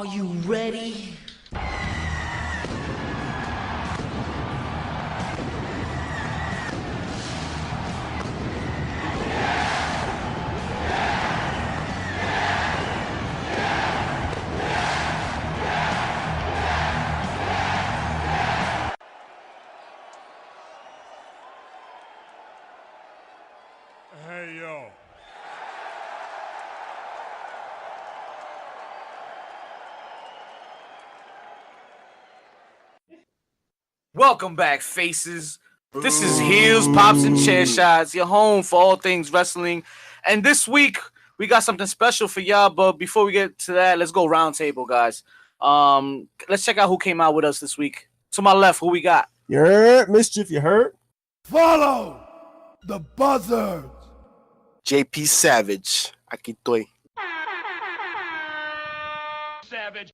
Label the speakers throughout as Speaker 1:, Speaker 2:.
Speaker 1: Are you ready?
Speaker 2: Hey, yo.
Speaker 3: Welcome back, faces. This is Heels, Pops, and Chair Shots, your home for all things wrestling. And this week, we got something special for y'all. But before we get to that, let's go round table, guys. Let's check out who came out with us this week. To my left, who we got?
Speaker 4: You heard? Myzchief, you heard?
Speaker 2: Follow the buzzards.
Speaker 5: JP Savage. Aquí estoy.
Speaker 2: Savage.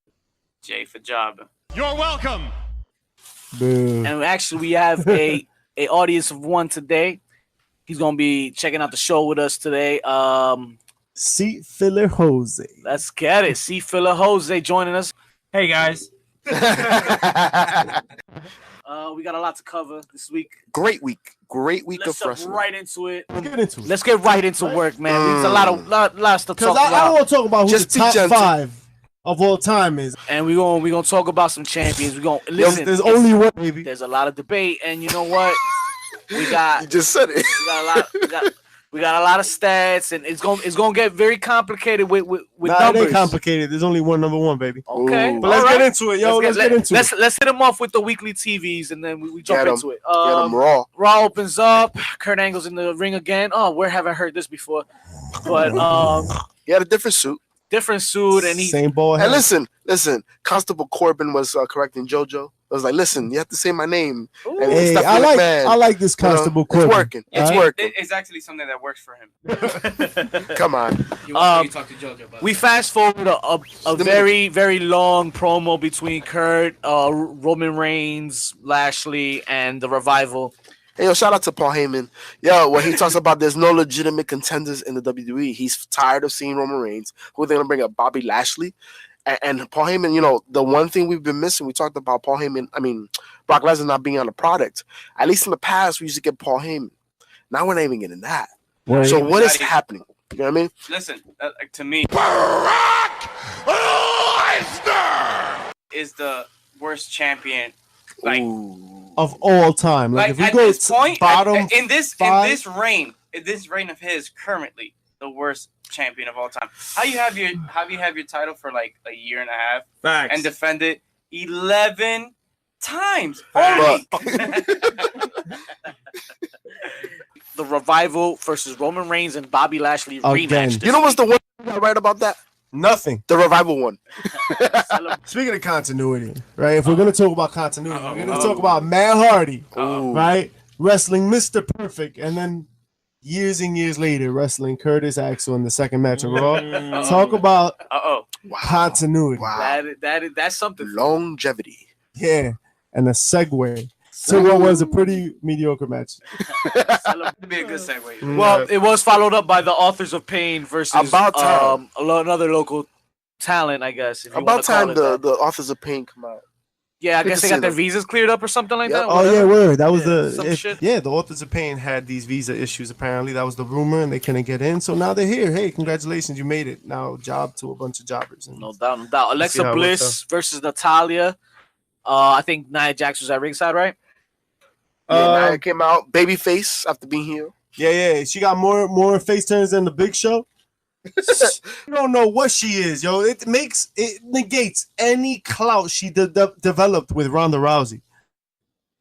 Speaker 3: Jay for job.
Speaker 2: You're welcome.
Speaker 4: Boo.
Speaker 3: And actually, we have a audience of one today. He's gonna be checking out the show with us today.
Speaker 4: Seat filler Jose.
Speaker 3: Let's get it. See Filler Jose joining us.
Speaker 6: Hey guys.
Speaker 3: We got a lot to cover this week.
Speaker 5: Great week
Speaker 3: Let's
Speaker 5: of
Speaker 3: jump
Speaker 5: wrestling.
Speaker 3: right into it.
Speaker 4: Let's get into it.
Speaker 3: Let's get right into work, man. There's a lot of stuff to
Speaker 4: Because
Speaker 3: talk
Speaker 4: I
Speaker 3: about.
Speaker 4: want to talk about who
Speaker 5: Just
Speaker 4: the
Speaker 5: be
Speaker 4: top
Speaker 5: gentle.
Speaker 4: 5 of all time is.
Speaker 3: And we're gonna talk about some champions. We're gonna listen.
Speaker 4: There's only one, baby.
Speaker 3: There's a lot of debate, and you know what? We got
Speaker 5: You just said it.
Speaker 3: we got a lot of stats, and it's gonna get very complicated with
Speaker 4: Nah, it
Speaker 3: numbers.
Speaker 4: ain't complicated. There's only one number one, baby.
Speaker 3: Okay,
Speaker 5: Ooh.
Speaker 4: But let's
Speaker 3: all right.
Speaker 4: get into it, yo. Let's get into it.
Speaker 3: Let's hit them off with the weekly TVs, and then we jump
Speaker 5: Get 'em.
Speaker 3: into it.
Speaker 5: Get him raw.
Speaker 3: Raw opens up. Kurt Angle's in the ring again. Oh, where haven't heard this before? But
Speaker 5: He had a different suit.
Speaker 3: different suit, and he
Speaker 4: Same ball.
Speaker 5: And
Speaker 4: head.
Speaker 5: listen. Constable Corbin was correcting JoJo. I was like, listen, you have to say my name.
Speaker 3: Ooh.
Speaker 5: And
Speaker 4: Hey,
Speaker 5: Stephanie
Speaker 4: I
Speaker 5: McMahon,
Speaker 4: like this
Speaker 5: you know,
Speaker 4: Constable
Speaker 5: it's
Speaker 4: Corbin.
Speaker 5: working. It's
Speaker 4: Alright?
Speaker 5: working.
Speaker 6: It's actually something that works for him.
Speaker 5: Come on.
Speaker 6: You talk to JoJo about
Speaker 3: We fast forward a very, very long promo between Kurt, Roman Reigns, Lashley, and the Revival.
Speaker 5: Hey, yo, shout out to Paul Heyman. Yo, when he talks about there's no legitimate contenders in the WWE, he's tired of seeing Roman Reigns. Who are they going to bring up? Bobby Lashley? And Paul Heyman, you know, the one thing we've been missing, we talked about Brock Lesnar not being on a product. At least in the past, we used to get Paul Heyman. Now we're not even getting that.
Speaker 4: Right.
Speaker 5: So what is
Speaker 6: Not even-
Speaker 5: happening? You know what I mean?
Speaker 6: Listen, to me,
Speaker 2: Brock Lesnar.
Speaker 6: is the worst champion. Like,
Speaker 5: Ooh.
Speaker 4: Of all time. Like, if we
Speaker 6: at
Speaker 4: go
Speaker 6: this
Speaker 4: to
Speaker 6: point,
Speaker 4: bottom
Speaker 6: in this
Speaker 4: five-
Speaker 6: reign of his, currently the worst champion of all time. How you have your title for like a year and a half
Speaker 4: Facts.
Speaker 6: and defend it 11 times
Speaker 5: But-
Speaker 6: only?
Speaker 3: The Revival versus Roman Reigns and Bobby Lashley
Speaker 4: Again.
Speaker 3: rematch.
Speaker 5: You know what's the one thing I write about that?
Speaker 4: Nothing.
Speaker 5: The Revival one.
Speaker 4: Speaking of continuity, right? If we're going to talk about continuity, we're going to talk about Matt Hardy,
Speaker 5: Ooh.
Speaker 4: right? Wrestling Mr. Perfect, and then years and years later, wrestling Curtis Axel in the second match of Raw. Talk about
Speaker 6: Uh-oh.
Speaker 5: Wow.
Speaker 4: continuity.
Speaker 5: Wow.
Speaker 3: That's something.
Speaker 5: Longevity.
Speaker 4: Yeah. And a segue to what was a pretty mediocre match.
Speaker 6: That'd be a good segue.
Speaker 3: Well, it was followed up by the Authors of Pain versus
Speaker 5: About time.
Speaker 3: another local talent, I guess. If you
Speaker 5: About
Speaker 3: wanna call
Speaker 5: time
Speaker 3: it
Speaker 5: the
Speaker 3: that.
Speaker 5: Authors of Pain come out.
Speaker 3: Yeah, I
Speaker 5: good
Speaker 3: guess
Speaker 5: to
Speaker 3: they
Speaker 5: see
Speaker 3: got their
Speaker 5: them.
Speaker 3: visas cleared up or something like
Speaker 5: Yep.
Speaker 3: that.
Speaker 4: Oh, yeah,
Speaker 3: whatever.
Speaker 4: word. That was
Speaker 3: some shit.
Speaker 4: the Authors of Pain had these visa issues, apparently. That was the rumor, and they couldn't get in. So now they're here. Hey, congratulations, you made it. Now, job to a bunch of jobbers. And
Speaker 3: No doubt, no doubt.
Speaker 4: see
Speaker 3: Alexa
Speaker 4: how it
Speaker 3: Bliss versus Natalia. I think Nia Jax was at ringside, right?
Speaker 5: Yeah, Nia came out babyface after being here.
Speaker 4: Yeah. She got more face turns than the Big Show. You don't know what she is, yo. It negates any clout she developed with Ronda Rousey.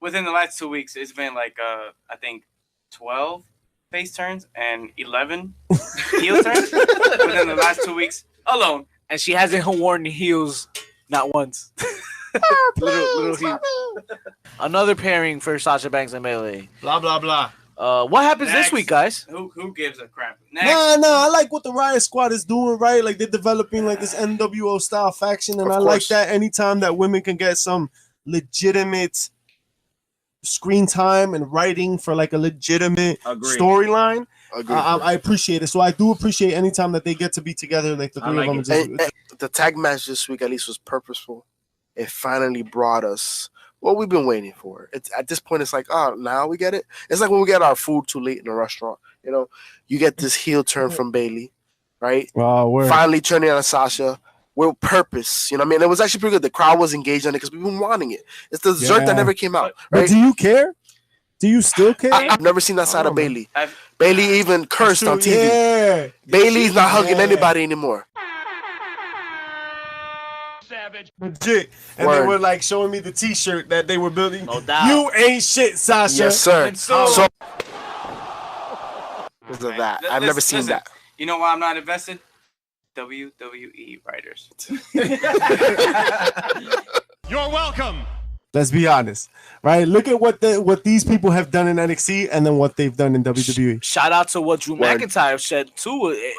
Speaker 6: Within the last 2 weeks, it's been like I think 12 face turns and 11 heel turns within the last 2 weeks alone.
Speaker 3: And she hasn't worn heels not once. little heel. Another pairing for Sasha Banks and Bayley.
Speaker 4: Blah blah blah.
Speaker 3: What happens
Speaker 6: Next.
Speaker 3: this week, guys?
Speaker 6: Who gives a crap? Next.
Speaker 4: Nah. I like what the Riot Squad is doing, right? Like they're developing like this NWO style faction, and
Speaker 5: Of
Speaker 4: I like
Speaker 5: course.
Speaker 4: that. Anytime that women can get some legitimate screen time and writing for like a legitimate
Speaker 6: Agreed.
Speaker 4: storyline,
Speaker 5: Agreed.
Speaker 4: I appreciate it. So I do appreciate any time that they get to be together, like the
Speaker 3: I
Speaker 4: three
Speaker 3: like
Speaker 4: of them.
Speaker 3: it.
Speaker 5: And the tag match this week at least was purposeful. It finally brought us what we've been waiting for. It's at this point, it's like, oh, now we get it. It's like when we get our food too late in a restaurant. You know, you get this heel turn from Bailey, right?
Speaker 4: Oh, word.
Speaker 5: Finally turning on Sasha with purpose. You know what I mean? It was actually pretty good. The crowd was engaged on it because we've been wanting it. It's the dessert that never came out.
Speaker 4: But
Speaker 5: Right?
Speaker 4: do you care? Do you still care?
Speaker 5: I've never seen that side of Bailey. Bailey even cursed on TV.
Speaker 4: Yeah.
Speaker 5: Bailey's not hugging anybody anymore.
Speaker 2: Savage.
Speaker 4: Legit. And
Speaker 5: Word.
Speaker 4: they were like showing me the T-shirt that they were building.
Speaker 3: No doubt.
Speaker 4: You ain't shit, Sasha.
Speaker 5: Yes, sir.
Speaker 3: And so-
Speaker 5: Because of that, I've never seen
Speaker 6: Listen,
Speaker 5: that.
Speaker 6: You know why I'm not invested? WWE writers.
Speaker 2: You're welcome.
Speaker 4: Let's be honest, right? Look at what these people have done in NXT and then what they've done in WWE.
Speaker 3: Shout out to what Drew
Speaker 5: Word.
Speaker 3: McIntyre said too.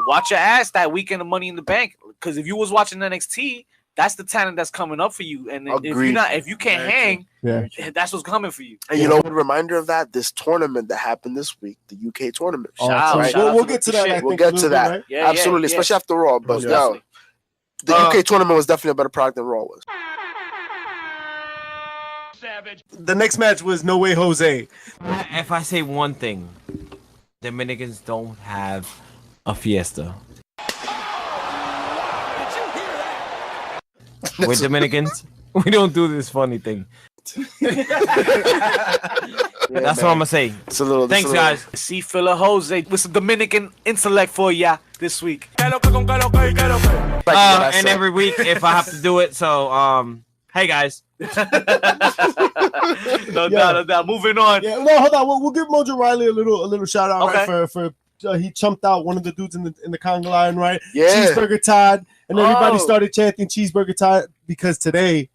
Speaker 3: Watch your ass that weekend of Money in the Bank, because if you was watching NXT, that's the talent that's coming up for you. And
Speaker 5: Agreed.
Speaker 3: if you can't hang,
Speaker 4: Yeah.
Speaker 3: that's what's coming for you.
Speaker 5: And you know, a reminder of that, this tournament that happened this week, the UK tournament.
Speaker 3: Shout out,
Speaker 5: right?
Speaker 3: shout out
Speaker 4: We'll
Speaker 3: to
Speaker 4: get to
Speaker 3: the
Speaker 4: that.
Speaker 3: shit.
Speaker 4: I
Speaker 5: We'll
Speaker 4: think,
Speaker 5: get
Speaker 4: a
Speaker 5: to
Speaker 4: little
Speaker 5: that.
Speaker 4: bit, right?
Speaker 3: Yeah,
Speaker 5: Absolutely,
Speaker 3: yeah.
Speaker 5: especially after Raw. But
Speaker 4: Yeah.
Speaker 5: yo, the UK tournament was definitely a better product than Raw was.
Speaker 2: Savage.
Speaker 4: The next match was No Way Jose.
Speaker 1: If I say one thing, Dominicans don't have a fiesta. We're Dominicans. We don't do this funny thing. That's all I'm gonna say.
Speaker 5: It's a little.
Speaker 1: Thanks, guys.
Speaker 3: See Filler Jose with some Dominican intellect for ya this week.
Speaker 5: And
Speaker 1: And every week if I have to do it. So hey guys.
Speaker 3: No doubt, no doubt. Moving on.
Speaker 4: Yeah, no, hold on. We'll give Mojo Riley a little shout out,
Speaker 3: Okay.
Speaker 4: right? For he chumped out one of the dudes in the conga line, right?
Speaker 5: Yeah.
Speaker 4: Cheeseburger Todd, and everybody
Speaker 3: Oh.
Speaker 4: started chanting Cheeseburger Todd because today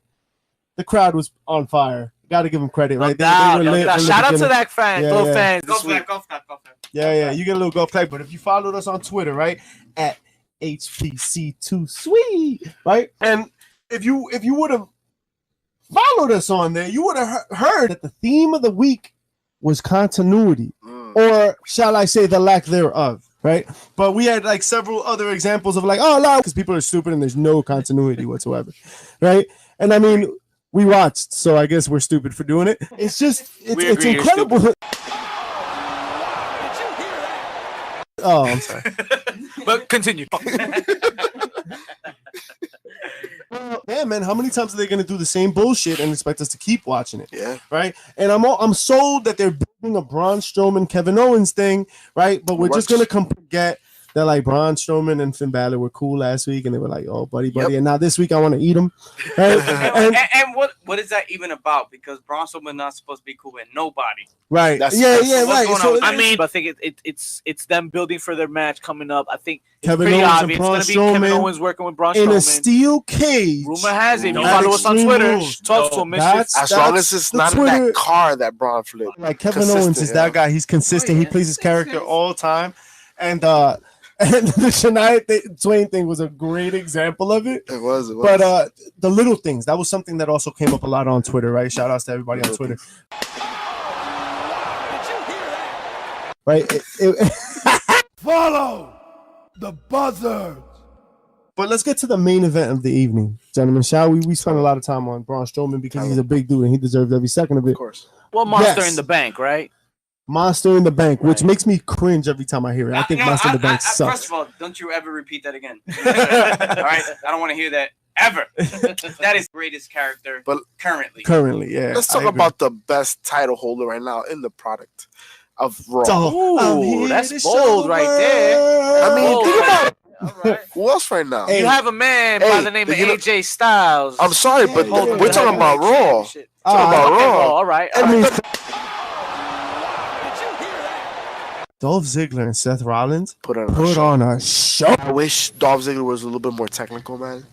Speaker 4: the crowd was on fire. Got to give them credit,
Speaker 3: No
Speaker 4: right?
Speaker 3: doubt,
Speaker 4: were
Speaker 3: no
Speaker 4: lit
Speaker 3: doubt.
Speaker 4: from the
Speaker 3: Shout out to
Speaker 4: beginning.
Speaker 3: that fan,
Speaker 4: Yeah,
Speaker 3: those
Speaker 4: yeah.
Speaker 3: fans
Speaker 6: Go
Speaker 3: this
Speaker 6: for
Speaker 3: week.
Speaker 6: that, go for that, go for that.
Speaker 4: Yeah, you get a little golf play. But if you followed us on Twitter, right, at HPC2Sweet, right, and if you would have followed us on there, you would have heard that the theme of the week was continuity, or shall I say, the lack thereof, right? But we had like several other examples of like, oh no, because people are stupid and there's no continuity whatsoever, right? And I mean, we watched, so I guess we're stupid for doing it. It's just, it's
Speaker 3: agree you're
Speaker 4: incredible. Oh, I'm sorry.
Speaker 3: But continue.
Speaker 4: Yeah, man. How many times are they gonna do the same bullshit and expect us to keep watching it?
Speaker 5: Yeah.
Speaker 4: Right. And I'm sold that they're building a Braun Strowman, Kevin Owens thing, right? But we're just gonna forget that like Braun Strowman and Finn Balor were cool last week, and they were like, oh, buddy, and now this week I want to eat them. Right?
Speaker 6: And what is that even about? Because Braun Strowman not supposed to be cool with nobody.
Speaker 4: Right.
Speaker 5: That's-
Speaker 4: yeah,
Speaker 5: that's
Speaker 4: right.
Speaker 6: what's
Speaker 4: So
Speaker 6: going on.
Speaker 3: I mean, I think it's them building for their match coming up. I think it's
Speaker 4: Kevin
Speaker 3: pretty
Speaker 4: Owens and
Speaker 3: obvious.
Speaker 4: Braun
Speaker 3: It's gonna be Kevin
Speaker 4: Strowman
Speaker 3: Owens working with Braun
Speaker 4: in a
Speaker 3: Strowman.
Speaker 4: steel cage.
Speaker 3: Rumor has it. If you
Speaker 4: At
Speaker 3: follow us on
Speaker 4: Extreme
Speaker 3: Twitter,
Speaker 4: Rules.
Speaker 3: talk to him, Myzchief.
Speaker 4: That's-
Speaker 5: As long as it's
Speaker 4: the
Speaker 5: not in
Speaker 4: Twitter-
Speaker 5: that car that Braun flipped.
Speaker 4: Like Kevin
Speaker 5: Consistent,
Speaker 4: Owens is
Speaker 5: yeah.
Speaker 4: that guy. He's consistent.
Speaker 3: Oh,
Speaker 4: He
Speaker 3: yeah.
Speaker 4: plays his character all the time. And the Shania Twain thing was a great example of it.
Speaker 5: It was.
Speaker 4: But the little things, that was something that also came up a lot on Twitter, right? Shout outs to everybody on Twitter. Right?
Speaker 2: Follow the buzzard.
Speaker 4: But let's get to the main event of the evening, gentlemen. Shall we? We spent a lot of time on Braun Strowman because he's a big dude and he deserves every second of it.
Speaker 5: of course.
Speaker 3: Well, Monster
Speaker 4: Yes.
Speaker 3: in the Bank, right?
Speaker 4: Monster in the Bank, which makes me cringe every time I hear it. I think Monster in the Bank
Speaker 6: First
Speaker 4: sucks.
Speaker 6: of all, don't you ever repeat that again. All right? I don't want to hear that ever. That is the greatest character
Speaker 5: But-
Speaker 6: currently.
Speaker 4: Currently, yeah.
Speaker 5: Let's talk
Speaker 4: I agree.
Speaker 5: about the best title holder right now in the product of Raw.
Speaker 4: So, I'm
Speaker 3: Ooh,
Speaker 4: here
Speaker 3: that's
Speaker 4: to
Speaker 3: bold
Speaker 4: show the
Speaker 3: right there.
Speaker 4: world.
Speaker 5: I mean,
Speaker 3: Oh,
Speaker 5: think about
Speaker 3: All right.
Speaker 5: who else right now.
Speaker 4: Hey,
Speaker 3: You have a man by
Speaker 5: hey,
Speaker 3: the name of
Speaker 5: you know-
Speaker 3: AJ Styles.
Speaker 5: I'm sorry, but
Speaker 4: Yeah,
Speaker 5: we're
Speaker 4: yeah,
Speaker 5: talking
Speaker 4: yeah.
Speaker 5: about Raw.
Speaker 3: Shit.
Speaker 5: Talking about
Speaker 3: Okay,
Speaker 5: Raw.
Speaker 3: All right.
Speaker 4: I
Speaker 3: all
Speaker 4: mean,
Speaker 3: right.
Speaker 4: Dolph Ziggler and Seth Rollins
Speaker 5: Put on a
Speaker 4: put
Speaker 5: show.
Speaker 4: on a show.
Speaker 5: I wish Dolph Ziggler was a little bit more technical, man.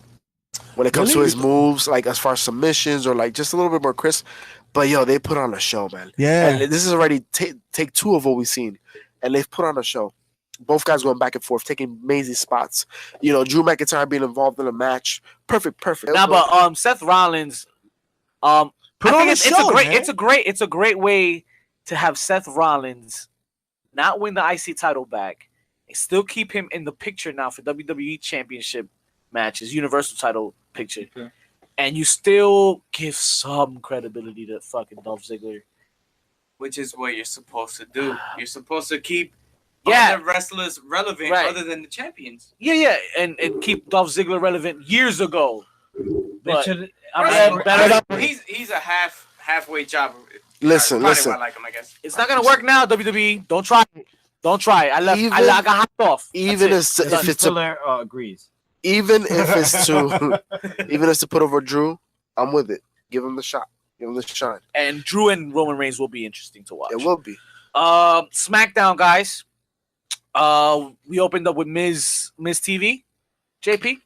Speaker 5: When it comes to
Speaker 4: Really?
Speaker 5: his moves, like as far as submissions or like just a little bit more crisp. But yo, they put on a show, man.
Speaker 4: Yeah.
Speaker 5: And this is already take two of what we've seen, and they've put on a show. Both guys going back and forth, taking amazing spots. You know, Drew McIntyre being involved in a match. Perfect.
Speaker 3: Now, but Seth Rollins, I
Speaker 4: Put
Speaker 3: think
Speaker 4: on a
Speaker 3: it's a
Speaker 4: show,
Speaker 3: great,
Speaker 4: man.
Speaker 3: it's a great way to have Seth Rollins not win the IC title back, and still keep him in the picture now for WWE Championship matches, Universal title picture, and you still give some credibility to fucking Dolph Ziggler.
Speaker 6: Which is what you're supposed to do. You're supposed to keep
Speaker 3: Yeah.
Speaker 6: other wrestlers relevant
Speaker 3: Right.
Speaker 6: other than the champions.
Speaker 3: Yeah, and keep Dolph Ziggler relevant years ago. But
Speaker 6: He's a halfway job.
Speaker 5: Listen,
Speaker 6: Probably
Speaker 5: listen.
Speaker 6: why I like him, I guess.
Speaker 3: it's not gonna work now, WWE. Don't try it. Don't try it. I got hopped off.
Speaker 5: Even
Speaker 3: That's it.
Speaker 5: if it's
Speaker 1: Filler agrees.
Speaker 5: even if it's to even if it's to put over Drew, I'm with it. Give him the shot. Give him the shine.
Speaker 3: And Drew and Roman Reigns will be interesting to watch.
Speaker 5: It will be.
Speaker 3: Smackdown, guys. We opened up with Miz TV. JP.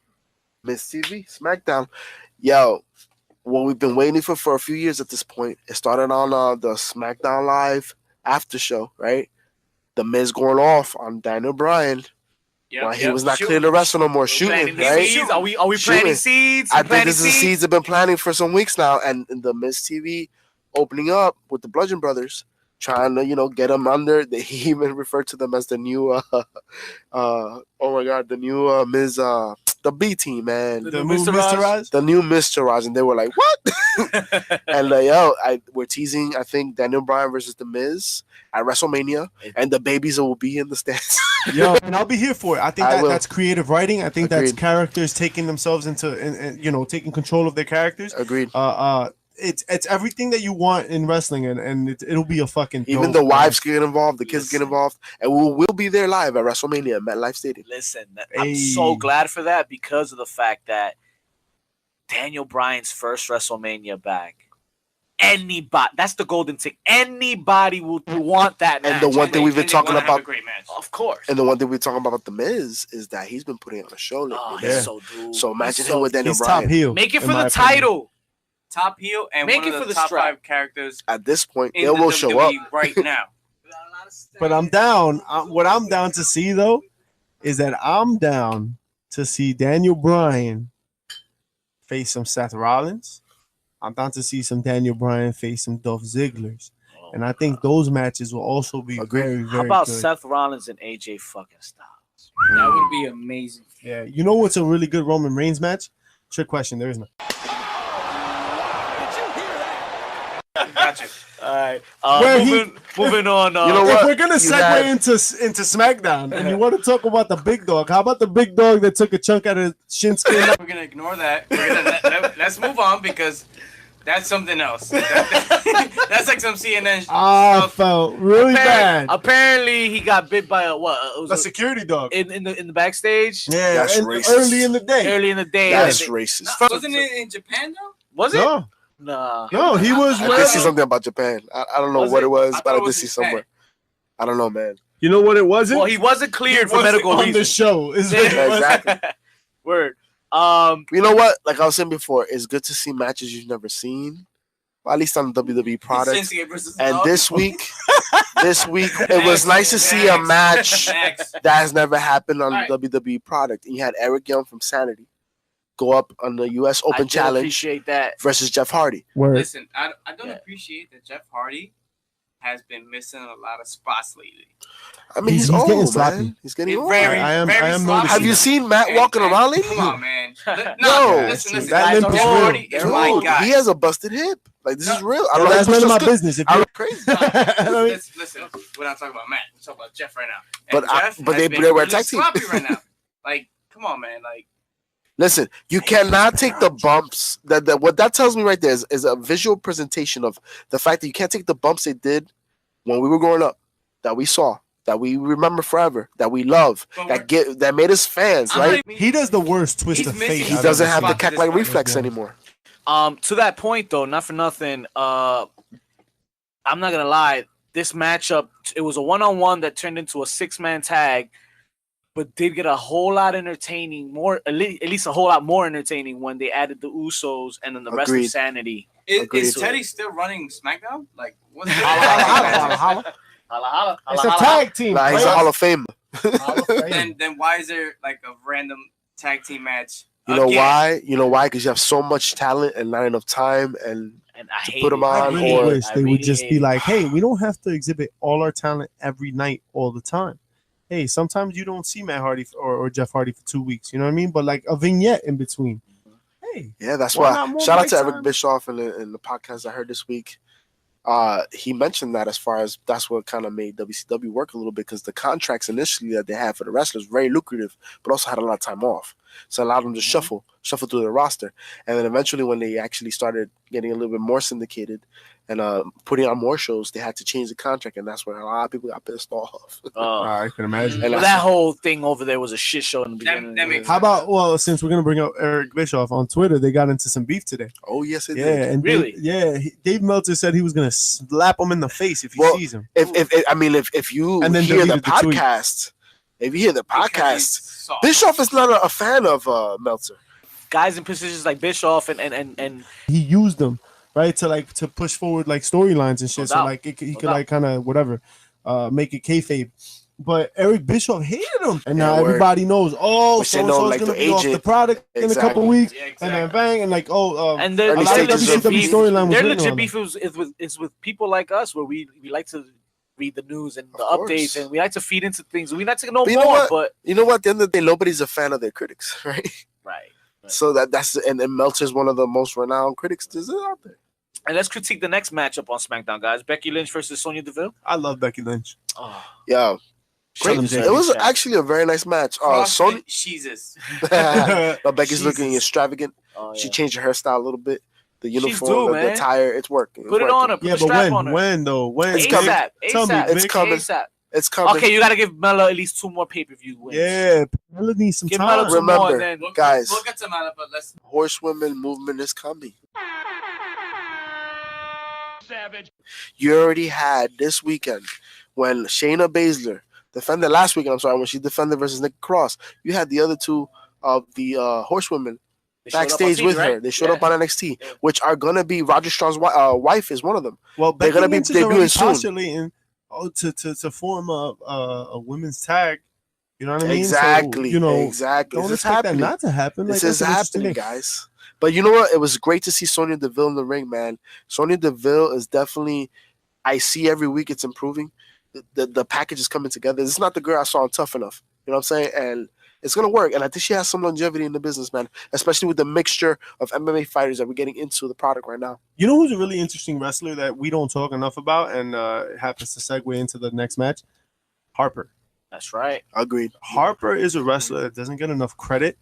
Speaker 5: Miss TV, SmackDown. Yo, what we've been waiting for a few years at this point. It started on the SmackDown Live after show, right? The Miz going off on Daniel Bryan. While he was not clear to wrestle no more, shooting, right?
Speaker 3: Seeds? Are we planting
Speaker 5: Shooting.
Speaker 3: seeds?
Speaker 5: I think this is the seeds have been planting for some weeks now, and the Miz TV opening up with the Bludgeon Brothers, trying to get them under. He even referred to them as the new oh my god, the new Miz the B team, man.
Speaker 4: The new Mr. Raj?
Speaker 5: The new Mr. Raj, and they were like, what? And we're teasing, I think, Daniel Bryan versus The Miz at WrestleMania, and the babies will be in the stands.
Speaker 4: Yo, and I'll be here for it. I think
Speaker 5: I will.
Speaker 4: that's creative writing. I think that's
Speaker 5: Agreed.
Speaker 4: characters taking themselves into, and taking control of their characters.
Speaker 5: Agreed.
Speaker 4: It's everything that you want in wrestling, and it'll be a fucking
Speaker 5: Even
Speaker 4: dope
Speaker 5: the wives
Speaker 4: match.
Speaker 5: get involved, the kids get involved, and we'll be there live at WrestleMania at MetLife Stadium.
Speaker 3: Listen,
Speaker 4: Hey.
Speaker 3: I'm so glad for that because of the fact that Daniel Bryan's first WrestleMania back. Anybody, that's the golden ticket. Anybody will want that match.
Speaker 5: And the one thing we've been talking
Speaker 6: Have a
Speaker 5: about,
Speaker 6: great match.
Speaker 3: Of course.
Speaker 5: and the one thing we're talking about The Miz is that he's been putting on a show lately.
Speaker 3: Oh,
Speaker 5: man.
Speaker 3: he's so dude.
Speaker 5: So imagine
Speaker 3: He's
Speaker 5: him with Daniel
Speaker 4: He's top
Speaker 5: Bryan.
Speaker 4: heel.
Speaker 3: Make it
Speaker 4: in
Speaker 3: for
Speaker 4: my
Speaker 3: the
Speaker 4: opinion.
Speaker 3: title.
Speaker 6: Top heel and
Speaker 3: Make
Speaker 6: one
Speaker 3: it
Speaker 6: of
Speaker 3: for
Speaker 6: the
Speaker 3: the
Speaker 6: top
Speaker 3: strap.
Speaker 6: 5 characters
Speaker 5: At this point,
Speaker 6: in
Speaker 5: they
Speaker 6: the
Speaker 5: will show up.
Speaker 6: WWE right now.
Speaker 4: But I'm down. What I'm down to see though is that I'm down to see Daniel Bryan face some Seth Rollins. I'm down to see some Daniel Bryan face some Dolph Ziggler's, and I think those matches will also be
Speaker 5: Agreed.
Speaker 4: very, very
Speaker 3: How about
Speaker 4: good.
Speaker 3: Seth Rollins and AJ fucking Styles?
Speaker 7: That would be amazing.
Speaker 4: Yeah, you know what's a really good Roman Reigns match? Trick question. There is no.
Speaker 6: Got you.
Speaker 3: All right.
Speaker 4: Where he-
Speaker 3: moving on.
Speaker 5: You know
Speaker 4: If
Speaker 5: what?
Speaker 4: we're gonna
Speaker 5: You
Speaker 4: segue
Speaker 5: got-
Speaker 4: into SmackDown, and you want to talk about the big dog, how about the big dog that took a chunk out of Shinsuke?
Speaker 6: We're gonna ignore that. We're gonna let's move on because that's something else. That's like some CNN.
Speaker 4: I
Speaker 6: stuff.
Speaker 4: felt really bad.
Speaker 3: Apparently, he got bit by a what? It was
Speaker 4: A security dog.
Speaker 3: in the backstage
Speaker 4: Yeah,
Speaker 5: That's
Speaker 4: and
Speaker 5: racist.
Speaker 4: early in the day.
Speaker 3: early in the day.
Speaker 5: That's
Speaker 3: and
Speaker 5: racist.
Speaker 6: Wasn't it in Japan though?
Speaker 3: was it?
Speaker 4: No,
Speaker 3: Nah.
Speaker 4: no, he was.
Speaker 5: I did see something about Japan. I don't know
Speaker 3: Was
Speaker 5: what
Speaker 3: it?
Speaker 5: it was,
Speaker 6: I
Speaker 5: but
Speaker 6: thought
Speaker 5: I
Speaker 6: it
Speaker 5: did
Speaker 6: was
Speaker 5: see
Speaker 6: Japan.
Speaker 5: somewhere. I don't know, man.
Speaker 4: You know what it wasn't?
Speaker 3: Well, he wasn't cleared for
Speaker 4: wasn't
Speaker 3: medical
Speaker 4: on the
Speaker 3: reasons.
Speaker 4: show. Is
Speaker 3: Yeah,
Speaker 4: what it was.
Speaker 5: exactly.
Speaker 3: Word.
Speaker 5: You know what? Like I was saying before, it's good to see matches you've never seen, well, at least on the WWE product.
Speaker 6: Shinsuke versus
Speaker 5: And
Speaker 6: Dolph.
Speaker 5: this week, it was nice to see a match
Speaker 6: Next.
Speaker 5: that has never happened on
Speaker 6: All right.
Speaker 5: the WWE product. And you had Eric Young from Sanity go up on the U.S.
Speaker 3: I
Speaker 5: Open
Speaker 3: did
Speaker 5: Challenge
Speaker 3: appreciate that.
Speaker 5: versus Jeff Hardy.
Speaker 4: Word.
Speaker 6: Listen, I don't
Speaker 3: Yeah.
Speaker 6: appreciate that Jeff Hardy has been missing a lot of spots lately.
Speaker 5: I mean, he's
Speaker 4: He's getting
Speaker 5: old,
Speaker 4: sloppy.
Speaker 5: man. He's getting
Speaker 6: He's
Speaker 5: old.
Speaker 6: very,
Speaker 4: I am
Speaker 6: very sloppy.
Speaker 4: noticing
Speaker 5: Have you
Speaker 4: that.
Speaker 5: seen Matt
Speaker 6: And-
Speaker 5: walking
Speaker 6: and-
Speaker 5: around lately?
Speaker 6: Come on, man.
Speaker 5: No,
Speaker 6: listen.
Speaker 4: that
Speaker 6: Jeff
Speaker 4: limp is
Speaker 6: Hardy
Speaker 4: real.
Speaker 6: is my
Speaker 5: Dude,
Speaker 6: guy.
Speaker 5: he has a busted hip. Like, this is real. I
Speaker 4: Yo,
Speaker 5: don't
Speaker 4: that's
Speaker 5: like
Speaker 4: none of my
Speaker 5: this.
Speaker 4: business. If
Speaker 5: I
Speaker 4: you
Speaker 5: look crazy.
Speaker 6: Listen, we're not talking about Matt. We're talking about Jeff right now. And
Speaker 5: But
Speaker 6: Jeff
Speaker 5: but
Speaker 6: has
Speaker 5: they
Speaker 6: been
Speaker 5: were a
Speaker 6: really
Speaker 5: tag team.
Speaker 6: sloppy right now. Like, come on, man. Like,
Speaker 5: Listen, you cannot take the bumps. What that tells me right there is a visual presentation of the fact that you can't take the bumps they did when we were growing up, that we saw, that we remember forever, that we love, that made us fans,
Speaker 6: I'm not
Speaker 5: right?
Speaker 6: even-
Speaker 4: he does the worst twist
Speaker 6: He's
Speaker 4: of
Speaker 6: missing-
Speaker 4: fate.
Speaker 5: He
Speaker 4: I've
Speaker 5: doesn't
Speaker 4: ever
Speaker 5: have the
Speaker 4: seen.
Speaker 5: cack like reflex
Speaker 4: Yeah.
Speaker 5: anymore.
Speaker 3: To that point though, not for nothing. I'm not gonna lie. This matchup, it was a one-on-one that turned into a 6-man tag, but did get a whole lot entertaining. At least a whole lot more entertaining when they added the Usos and then the rest of
Speaker 5: Agreed.
Speaker 3: Sanity.
Speaker 5: Agreed.
Speaker 6: is Teddy still running SmackDown? Like, what's
Speaker 4: Holla, holla, holla.
Speaker 3: Holla,
Speaker 4: It's a tag team.
Speaker 5: Nah, he's a
Speaker 4: player.
Speaker 5: Hall of Famer.
Speaker 4: Hall of Fame.
Speaker 6: Then why is there like a random tag team match?
Speaker 5: You know
Speaker 6: again?
Speaker 5: why? You know why? Because you have so much talent and not enough time, and
Speaker 3: and I hate
Speaker 5: put 'em
Speaker 3: it.
Speaker 5: on,
Speaker 4: I really
Speaker 5: or-
Speaker 4: wish
Speaker 3: I
Speaker 4: they
Speaker 3: really
Speaker 4: would just
Speaker 3: hate
Speaker 4: be
Speaker 3: it.
Speaker 4: like, hey, we don't have to exhibit all our talent every night all the time. Hey, sometimes you don't see Matt Hardy or Jeff Hardy for 2 weeks. You know what I mean? But like a vignette in between. Hey,
Speaker 5: Yeah, that's
Speaker 4: why
Speaker 5: why.
Speaker 4: not more
Speaker 5: Shout out
Speaker 4: break
Speaker 5: to Eric
Speaker 4: time?
Speaker 5: Bischoff in the podcast I heard this week. He mentioned that as far as that's what kind of made WCW work a little bit, because the contracts initially that they had for the wrestlers very lucrative, but also had a lot of time off, so it allowed them to shuffle through their roster. And then eventually, when they actually started getting a little bit more syndicated and putting on more shows, they had to change the contract, and that's where a lot of people got pissed off.
Speaker 4: I can imagine.
Speaker 5: And
Speaker 3: Well, that whole thing over there was a shit show in the beginning.
Speaker 6: that makes
Speaker 4: How about, well, since we're gonna bring up Eric Bischoff on Twitter, they got into some beef today.
Speaker 5: Oh yes, it
Speaker 4: Yeah,
Speaker 5: did.
Speaker 4: and
Speaker 3: Really?
Speaker 4: Dave Meltzer said he was gonna slap him in the face if he
Speaker 5: Well,
Speaker 4: sees him.
Speaker 5: If you
Speaker 4: And then
Speaker 5: hear the
Speaker 4: deleted the tweet.
Speaker 5: podcast, if you hear the
Speaker 6: Because
Speaker 5: podcast,
Speaker 6: he's soft.
Speaker 5: Bischoff is not a fan of Meltzer.
Speaker 3: Guys in positions like Bischoff and
Speaker 4: He used them right to push forward like storylines and shit.
Speaker 3: No
Speaker 4: So
Speaker 3: doubt.
Speaker 4: like he
Speaker 3: No
Speaker 4: could
Speaker 3: doubt.
Speaker 4: like kind of whatever, make it kayfabe. But Eric Bischoff hated him, and now
Speaker 5: Yeah, word.
Speaker 4: everybody knows. Oh,
Speaker 5: We
Speaker 4: so
Speaker 5: say
Speaker 4: and
Speaker 5: no,
Speaker 4: so's
Speaker 5: like
Speaker 4: gonna
Speaker 5: the
Speaker 4: be off the
Speaker 5: agent.
Speaker 4: product in a
Speaker 5: Exactly.
Speaker 4: couple weeks,
Speaker 6: Yeah,
Speaker 4: and then
Speaker 6: exactly.
Speaker 4: bang, and like
Speaker 3: and their
Speaker 5: Early
Speaker 3: their
Speaker 5: stages
Speaker 3: legit
Speaker 5: of
Speaker 3: beef,
Speaker 4: storyline was
Speaker 3: their
Speaker 4: written
Speaker 3: legit
Speaker 4: on
Speaker 3: beef is with people like us, where we like to read the news and the
Speaker 5: Of course.
Speaker 3: updates, and we like to feed into things. We like to know
Speaker 5: But you know
Speaker 3: more,
Speaker 5: what?
Speaker 3: but
Speaker 5: You know what? At the end of the day, nobody's a fan of their critics, right?
Speaker 3: right.
Speaker 5: So that's and Meltzer's one of the most renowned critics there's out there.
Speaker 3: And let's critique the next matchup on SmackDown, guys. Becky Lynch versus Sonya Deville.
Speaker 4: I love Becky Lynch.
Speaker 3: Oh,
Speaker 5: Yeah, great.
Speaker 4: Shut 'em,
Speaker 5: It was
Speaker 3: Jay.
Speaker 5: actually a very nice match. Sonya,
Speaker 6: Jesus.
Speaker 5: no, Becky's
Speaker 3: Jesus.
Speaker 5: looking extravagant.
Speaker 3: oh,
Speaker 5: She
Speaker 3: yeah.
Speaker 5: changed her hairstyle a little bit. The
Speaker 3: She's
Speaker 5: uniform,
Speaker 3: due,
Speaker 5: the
Speaker 3: man.
Speaker 5: attire, it's working. It's
Speaker 3: Put it
Speaker 5: working.
Speaker 3: on her. Put
Speaker 4: Yeah,
Speaker 3: the
Speaker 4: but
Speaker 3: strap on her.
Speaker 4: when though? When?
Speaker 5: It's coming.
Speaker 3: ASAP.
Speaker 4: Tell me,
Speaker 3: ASAP.
Speaker 5: It's coming.
Speaker 3: ASAP.
Speaker 5: It's coming.
Speaker 3: Okay, you got to give Mella at least 2 more pay-per-view wins.
Speaker 4: Yeah, Mella needs some
Speaker 3: Give
Speaker 4: time.
Speaker 3: Mella 2 more,
Speaker 5: Remember,
Speaker 3: and then
Speaker 5: guys.
Speaker 6: We'll get to Mala, but let's.
Speaker 5: Horsewomen movement is coming.
Speaker 2: Savage.
Speaker 5: You already had this weekend when Shayna Baszler defended last weekend. I'm sorry, when she defended versus Nikki Cross. You had the other two of the horsewomen
Speaker 3: they showed up on
Speaker 5: backstage
Speaker 3: TV,
Speaker 5: with her.
Speaker 3: right?
Speaker 5: They showed
Speaker 3: Yeah.
Speaker 5: up on NXT,
Speaker 3: Yeah.
Speaker 5: which are gonna be Roger Strong's wife is one of them.
Speaker 4: Well,
Speaker 5: They're
Speaker 4: Becky
Speaker 5: gonna be
Speaker 4: Lynch is already
Speaker 5: debuting soon.
Speaker 4: postulating to form a women's tag. You know what I mean?
Speaker 5: Exactly.
Speaker 4: So, you know,
Speaker 5: exactly.
Speaker 4: don't
Speaker 5: This is
Speaker 4: expect that
Speaker 5: happening.
Speaker 4: not to happen.
Speaker 5: This
Speaker 4: Like,
Speaker 5: is
Speaker 4: that's an interesting
Speaker 5: happening,
Speaker 4: thing.
Speaker 5: guys. But you know what? It was great to see Sonya Deville in the ring, man. Sonya Deville is definitely. I see every week it's improving. The package is coming together. This is not the girl I saw on Tough Enough. You know what I'm saying? And it's gonna work. And I think she has some longevity in the business, man. Especially with the mixture of MMA fighters that we're getting into the product right now.
Speaker 4: You know who's a really interesting wrestler that we don't talk enough about, and it happens to segue into the next match? Harper.
Speaker 3: That's right.
Speaker 5: Agreed.
Speaker 4: Harper is a wrestler that doesn't get enough credit.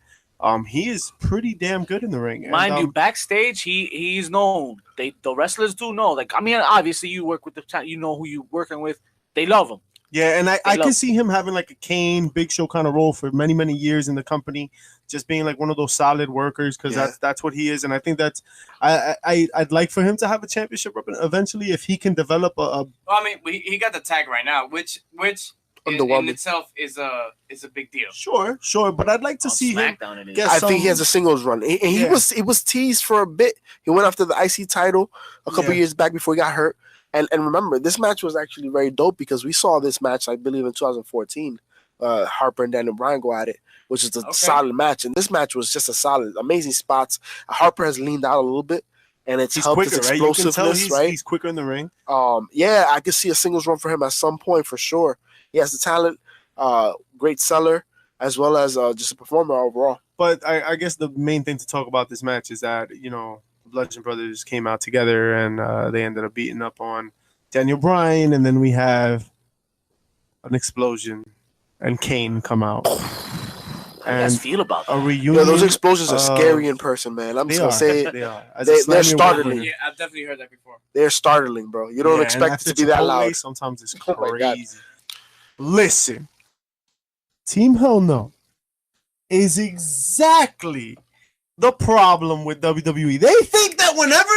Speaker 4: He is pretty damn good in the ring. And,
Speaker 3: Mind you, backstage, he's known. The wrestlers do know. Like, I mean, obviously, you work with the talent. You know who you're working with. They love him.
Speaker 4: yeah, and I
Speaker 3: They
Speaker 4: can
Speaker 3: love-
Speaker 4: see him having like a Kane, Big Show kind of role for many, many years in the company, just being like one of those solid workers because
Speaker 5: Yeah.
Speaker 4: that's what he is. And I think that's I'd like for him to have a championship run eventually if he can develop a
Speaker 6: Well, I mean, he got the tag right now, which in
Speaker 5: Underwhelming.
Speaker 6: itself is a big deal.
Speaker 4: sure, but I'd like to
Speaker 3: On
Speaker 4: see him.
Speaker 3: SmackDown, it is.
Speaker 4: get
Speaker 5: I think he
Speaker 4: some-
Speaker 5: has a singles run. And he
Speaker 4: Yeah.
Speaker 5: was teased for a bit. He went after the IC title a couple
Speaker 4: Yeah.
Speaker 5: years back before he got hurt. And remember, this match was actually very dope because we saw this match, I believe, in 2014. Harper and Daniel Bryan go at it, which is a
Speaker 6: Okay.
Speaker 5: solid match. And this match was just a solid, amazing spots. Harper has leaned out a little bit, and it's
Speaker 4: He's
Speaker 5: helped
Speaker 4: quicker,
Speaker 5: his
Speaker 4: right? You can tell
Speaker 5: explosiveness, right?
Speaker 4: he's quicker in the ring.
Speaker 5: Yeah, I could see a singles run for him at some point for sure. He has the talent, great seller, as well as just a performer overall.
Speaker 4: But I guess the main thing to talk about this match is that, you know, the Bludgeon Brothers came out together and they ended up beating up on Daniel Bryan. And then we have an explosion and Kane come out.
Speaker 3: How do you guys
Speaker 4: And
Speaker 3: feel about
Speaker 4: a
Speaker 3: that?
Speaker 4: reunion.
Speaker 5: Yeah, those explosions are
Speaker 4: uh,
Speaker 5: scary in person, man. I'm
Speaker 4: They
Speaker 5: just
Speaker 4: are.
Speaker 5: gonna say it.
Speaker 4: They are. As
Speaker 5: They-
Speaker 4: a
Speaker 5: they're
Speaker 4: Slammy
Speaker 5: startling.
Speaker 4: Warrior.
Speaker 6: Yeah, I've definitely heard that before.
Speaker 5: They're startling, bro. You don't
Speaker 4: Yeah,
Speaker 5: expect
Speaker 4: and
Speaker 5: it
Speaker 4: after
Speaker 5: to be that
Speaker 4: Chipotle,
Speaker 5: loud.
Speaker 4: Sometimes it's
Speaker 5: Oh my God.
Speaker 4: crazy. Listen, Team Hell No is exactly the problem with WWE. They think that whenever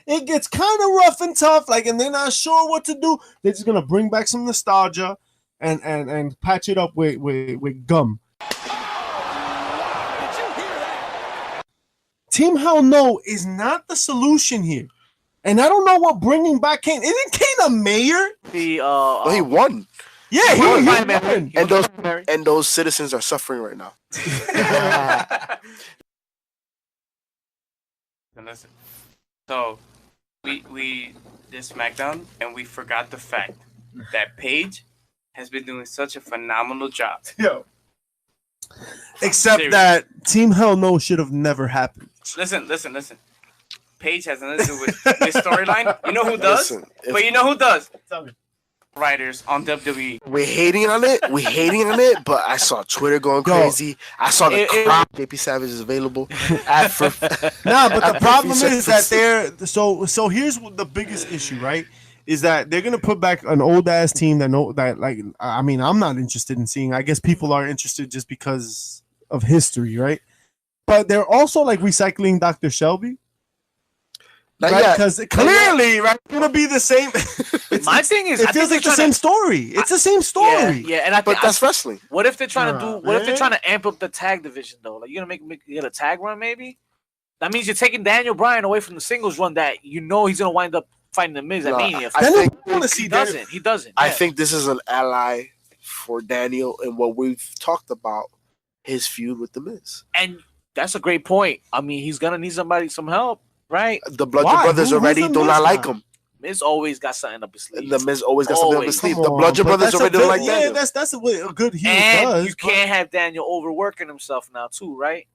Speaker 4: it gets kind of rough and tough, like, and they're not sure what to do, they're just gonna bring back some nostalgia and patch it up with gum. Team Hell No is not the solution here. And I don't know what bringing back Kane. Isn't Kane a mayor?
Speaker 3: The
Speaker 5: No, he won,
Speaker 4: Yeah,
Speaker 3: He was
Speaker 4: he
Speaker 3: primary.
Speaker 4: won.
Speaker 5: and those citizens are suffering right now.
Speaker 6: And listen, so we did Smackdown and we forgot the fact that Paige has been doing such a phenomenal job.
Speaker 4: Yo. Except
Speaker 6: Serious.
Speaker 4: that Team Hell No should have never happened.
Speaker 6: Listen. Paige has nothing to do with this storyline. You know who does?
Speaker 5: Listen,
Speaker 6: But you know who does? Writers on WWE.
Speaker 5: we're hating on it, but I saw Twitter going crazy. I saw the crowd. JP Savage is available.
Speaker 4: Nah, but the problem is that they're so here's what the biggest issue, right? Is that they're gonna put back an old ass team I mean, I'm not interested in seeing. I guess people are interested just because of history, right? But they're also like recycling Dr. Shelby. Right, because clearly, right, it's gonna be the same.
Speaker 3: My thing is,
Speaker 4: it feels like the same story. It's the same story.
Speaker 3: Yeah, and
Speaker 5: but that's wrestling.
Speaker 3: What if they're trying to do? What if they're
Speaker 4: man.
Speaker 3: trying to amp up the tag division though? Like you're gonna get a tag run, maybe. That means you're taking Daniel Bryan away from the singles run that you know he's gonna wind up fighting the Miz at Mania.
Speaker 5: I think
Speaker 3: He doesn't. He doesn't.
Speaker 5: I
Speaker 3: yeah.
Speaker 5: think this is an ally for Daniel and what we've talked about, his feud with the Miz.
Speaker 3: And that's a great point. I mean, he's gonna need some help, right?
Speaker 5: The Bludgeon
Speaker 4: Why?
Speaker 5: Brothers
Speaker 4: Who's
Speaker 5: already
Speaker 4: the
Speaker 5: do
Speaker 4: Miz
Speaker 5: not
Speaker 4: now?
Speaker 5: like him.
Speaker 3: Miz always got something up his sleeve.
Speaker 5: The Miz always got something up his sleeve. The
Speaker 4: Come on,
Speaker 5: Bludgeon
Speaker 4: but
Speaker 5: Brothers
Speaker 4: that's
Speaker 5: already
Speaker 4: a
Speaker 5: don't
Speaker 4: good-
Speaker 5: like Daniel.
Speaker 4: that's what a good heel
Speaker 3: And
Speaker 4: does.
Speaker 3: you can't have Daniel overworking himself now, too, right?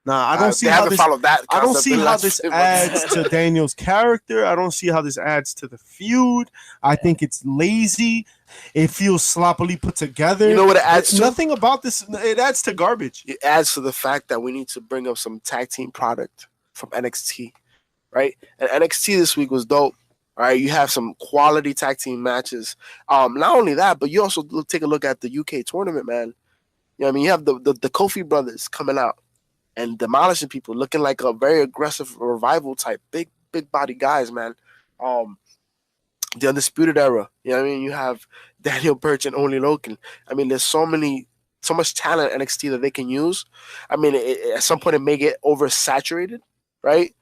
Speaker 4: Nah, I don't see
Speaker 5: they
Speaker 4: how
Speaker 5: haven't
Speaker 4: this.
Speaker 5: followed that.
Speaker 4: I don't
Speaker 5: concept
Speaker 4: see
Speaker 5: in the
Speaker 4: how
Speaker 5: last
Speaker 4: this
Speaker 5: few months.
Speaker 4: adds to Daniel's character. I don't see how this adds to the feud. I think it's lazy. It feels sloppily put together.
Speaker 5: You know what it adds to?
Speaker 4: Nothing about this. It adds to garbage.
Speaker 5: It adds to the fact that we need to bring up some tag team product from NXT, right? And NXT this week was dope. All right, you have some quality tag team matches. Not only that, but you also take a look at the UK tournament, man. You know what I mean? You have the Kofi brothers coming out and demolishing people, looking like a very aggressive revival type, big body guys, man. The Undisputed Era. You know what I mean? You have Daniel Burch and Only Logan. I mean, there's so much talent in NXT that they can use. I mean, at some point it may get oversaturated, right?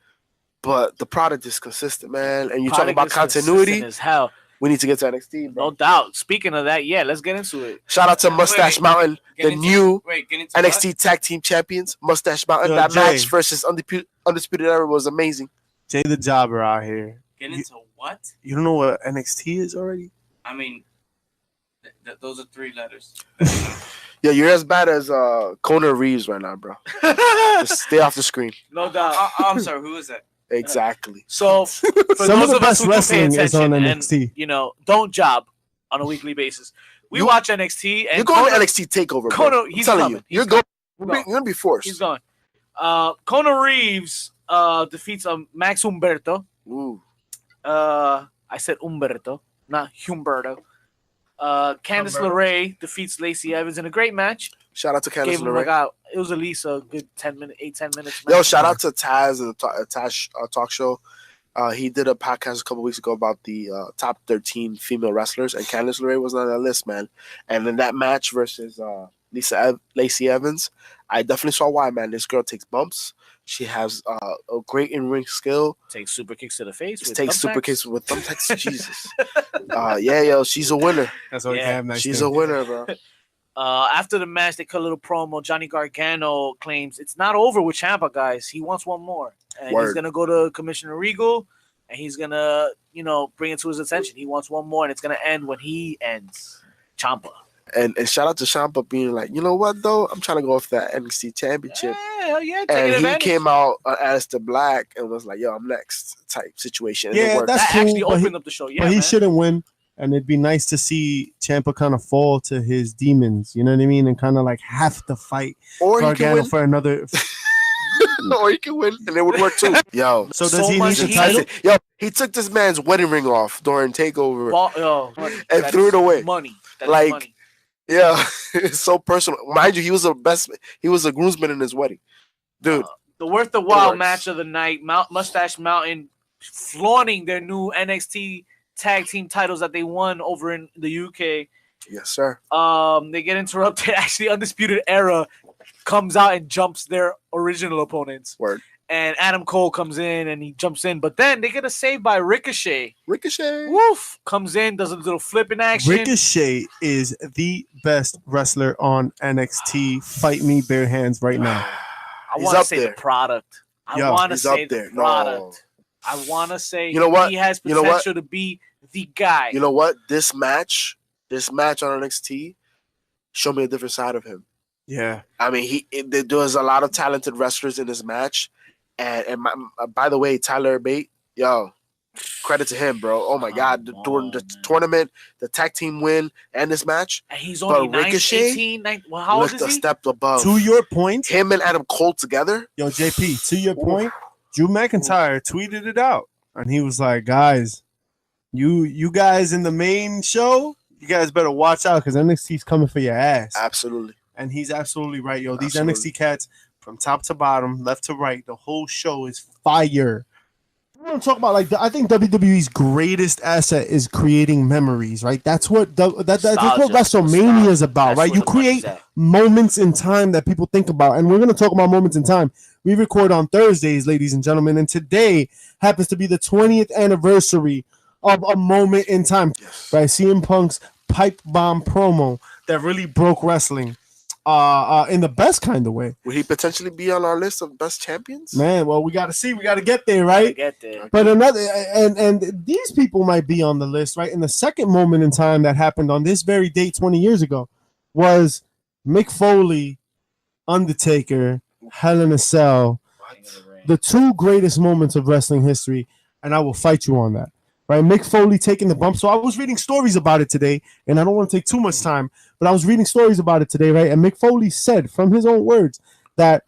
Speaker 5: But the product is consistent, man. And you talk about continuity.
Speaker 3: As hell.
Speaker 5: We need to get to NXT, bro.
Speaker 3: No doubt. Speaking of that, yeah, let's get into it.
Speaker 5: Shout out to Mustache Mountain,
Speaker 6: Get
Speaker 5: the
Speaker 6: into-
Speaker 5: new
Speaker 6: get into
Speaker 5: NXT Tag Team Champions. Mustache Mountain.
Speaker 4: Yo,
Speaker 5: That
Speaker 4: Jay.
Speaker 5: match versus Undisputed Era was amazing.
Speaker 4: Jay the Jobber out here.
Speaker 6: Get into what?
Speaker 4: You don't know what NXT is already?
Speaker 6: I mean, those are 3 letters.
Speaker 5: Yeah, you're as bad as Conor Reeves right now, bro. Just stay off the screen.
Speaker 3: No doubt.
Speaker 6: I'm sorry, who is that?
Speaker 5: Exactly.
Speaker 3: So, for
Speaker 4: Some
Speaker 3: those
Speaker 4: of the
Speaker 3: of us
Speaker 4: best
Speaker 3: who do pay
Speaker 4: wrestling is on
Speaker 3: attention
Speaker 4: NXT.
Speaker 3: and, you know, don't job on a weekly basis, we
Speaker 5: You-
Speaker 3: watch NXT. And
Speaker 5: You're going to
Speaker 3: Conor-
Speaker 5: NXT Takeover, bro.
Speaker 3: Conor,
Speaker 5: I'm
Speaker 3: he's
Speaker 5: telling
Speaker 3: coming.
Speaker 5: you. You're going to be forced.
Speaker 3: He's going. Conor Reeves defeats Max Humberto.
Speaker 5: Ooh.
Speaker 3: I said Humberto, not Humberto. Candice LeRae defeats Lacey Evans in a great match.
Speaker 5: Shout out to Candice
Speaker 3: Gave him like
Speaker 5: LeRae.
Speaker 3: it was at least a good 10 minutes.
Speaker 5: Yo,
Speaker 3: match.
Speaker 5: shout out to Taz and the Taz talk show. He did a podcast a couple weeks ago about the top 13 female wrestlers, and Candice LeRae was on that list, man. And in that match versus Lacey Evans, I definitely saw why, man. This girl takes bumps. She has a great in-ring skill.
Speaker 3: Takes super kicks to the face.
Speaker 5: She
Speaker 3: with
Speaker 5: takes super
Speaker 3: thumbtacks.
Speaker 5: kicks with thumbtacks. Jesus. Yeah, yo, she's a winner.
Speaker 4: That's what
Speaker 3: Yeah.
Speaker 4: we have next.
Speaker 5: She's a winner, bro.
Speaker 3: After the match, they cut a little promo. Johnny Gargano claims it's not over with Ciampa, guys. He wants one more, and he's
Speaker 5: Word.
Speaker 3: gonna go to Commissioner Regal, and he's gonna, bring it to his attention. He wants one more, and it's gonna end when he ends. Ciampa.
Speaker 5: And shout out to Ciampa being like, you know what though? I'm trying to go for that NXT championship.
Speaker 3: Yeah, taking
Speaker 5: And he
Speaker 3: advantage.
Speaker 5: came out as the Black and was like, yo, I'm next type situation. And it
Speaker 4: Yeah,
Speaker 5: worked.
Speaker 4: that's
Speaker 3: That
Speaker 4: cool,
Speaker 3: actually
Speaker 4: but he-
Speaker 3: opened up the show. Yeah,
Speaker 4: but he
Speaker 3: man.
Speaker 4: shouldn't win. And it'd be nice to see Ciampa kind of fall to his demons. You know what I mean? And kind of like have to fight
Speaker 5: or he can
Speaker 4: Gargano
Speaker 5: win.
Speaker 4: for another.
Speaker 5: Or he can win, and it would work too. Yo,
Speaker 4: So does
Speaker 3: So
Speaker 4: he
Speaker 3: much
Speaker 4: need the
Speaker 3: heat.
Speaker 4: title?
Speaker 5: yo, he took this man's wedding ring off during Takeover.
Speaker 3: Money.
Speaker 5: And
Speaker 3: That
Speaker 5: threw
Speaker 3: is
Speaker 5: it away.
Speaker 3: Money. That is
Speaker 5: Like,
Speaker 3: money.
Speaker 5: Yeah, it's so personal. Mind you, he was a groomsman in his wedding, dude.
Speaker 3: The worth the while
Speaker 5: works.
Speaker 3: match of the night. Mustache Mountain flaunting their new NXT tag team titles that they won over in the UK.
Speaker 5: Yes, sir.
Speaker 3: They get interrupted. Actually, Undisputed Era comes out and jumps their original opponents.
Speaker 5: Word.
Speaker 3: And Adam Cole comes in and he jumps in, but then they get a save by Ricochet.
Speaker 5: Ricochet.
Speaker 3: Woof! Comes in, does a little flip in action.
Speaker 4: Ricochet is the best wrestler on NXT. Fight me bare hands right now.
Speaker 3: I
Speaker 5: He's
Speaker 3: want to
Speaker 5: up
Speaker 3: say
Speaker 5: there.
Speaker 3: the product. I
Speaker 4: Yo,
Speaker 3: want to
Speaker 5: He's
Speaker 3: say
Speaker 5: up
Speaker 3: the
Speaker 5: there.
Speaker 3: product. I want to say
Speaker 5: You know what?
Speaker 3: he has
Speaker 5: You know
Speaker 3: potential
Speaker 5: what?
Speaker 3: to be the guy.
Speaker 5: You know what? This match on NXT showed me a different side of him.
Speaker 4: Yeah.
Speaker 5: I mean, there was a lot of talented wrestlers in this match, and by the way, Tyler Bate, yo, credit to him, bro. Oh my God, during the tournament, the tag team win, and this match,
Speaker 3: and he's only
Speaker 5: but Ricochet
Speaker 3: 18, 19. Well, how old
Speaker 5: looked
Speaker 3: is
Speaker 5: a
Speaker 3: he?
Speaker 5: step above.
Speaker 4: To your point,
Speaker 5: Him and Adam Cole together.
Speaker 4: yo, JP, to your point, Drew McIntyre tweeted it out, and he was like, "Guys, you guys in the main show, you guys better watch out because NXT's coming for your ass."
Speaker 5: Absolutely.
Speaker 4: And he's absolutely right, yo. These
Speaker 5: Absolutely.
Speaker 4: NXT cats, from top to bottom, left to right, the whole show is fire. We want to talk about I think WWE's greatest asset is creating memories, right? That's what that's what WrestleMania is about, right? You create moments in time that people think about, and we're going to talk about moments in time. We record on Thursdays, ladies and gentlemen, and today happens to be the 20th anniversary of a moment in time, right? CM Punk's pipe bomb promo that really broke wrestling. In the best kind of way.
Speaker 5: Would he potentially be on our list of best champions?
Speaker 4: Man, well, we got to see. We got to get there, right?
Speaker 3: Get there.
Speaker 4: But another, and these people might be on the list, right? And the second moment in time that happened on this very date 20 years ago was Mick Foley, Undertaker, Hell in a Cell, the two greatest moments of wrestling history, and I will fight you on that. Right, Mick Foley taking the bump. So I was reading stories about it today, and I don't want to take too much time, but I was reading stories about it today, right? And Mick Foley said, from his own words, that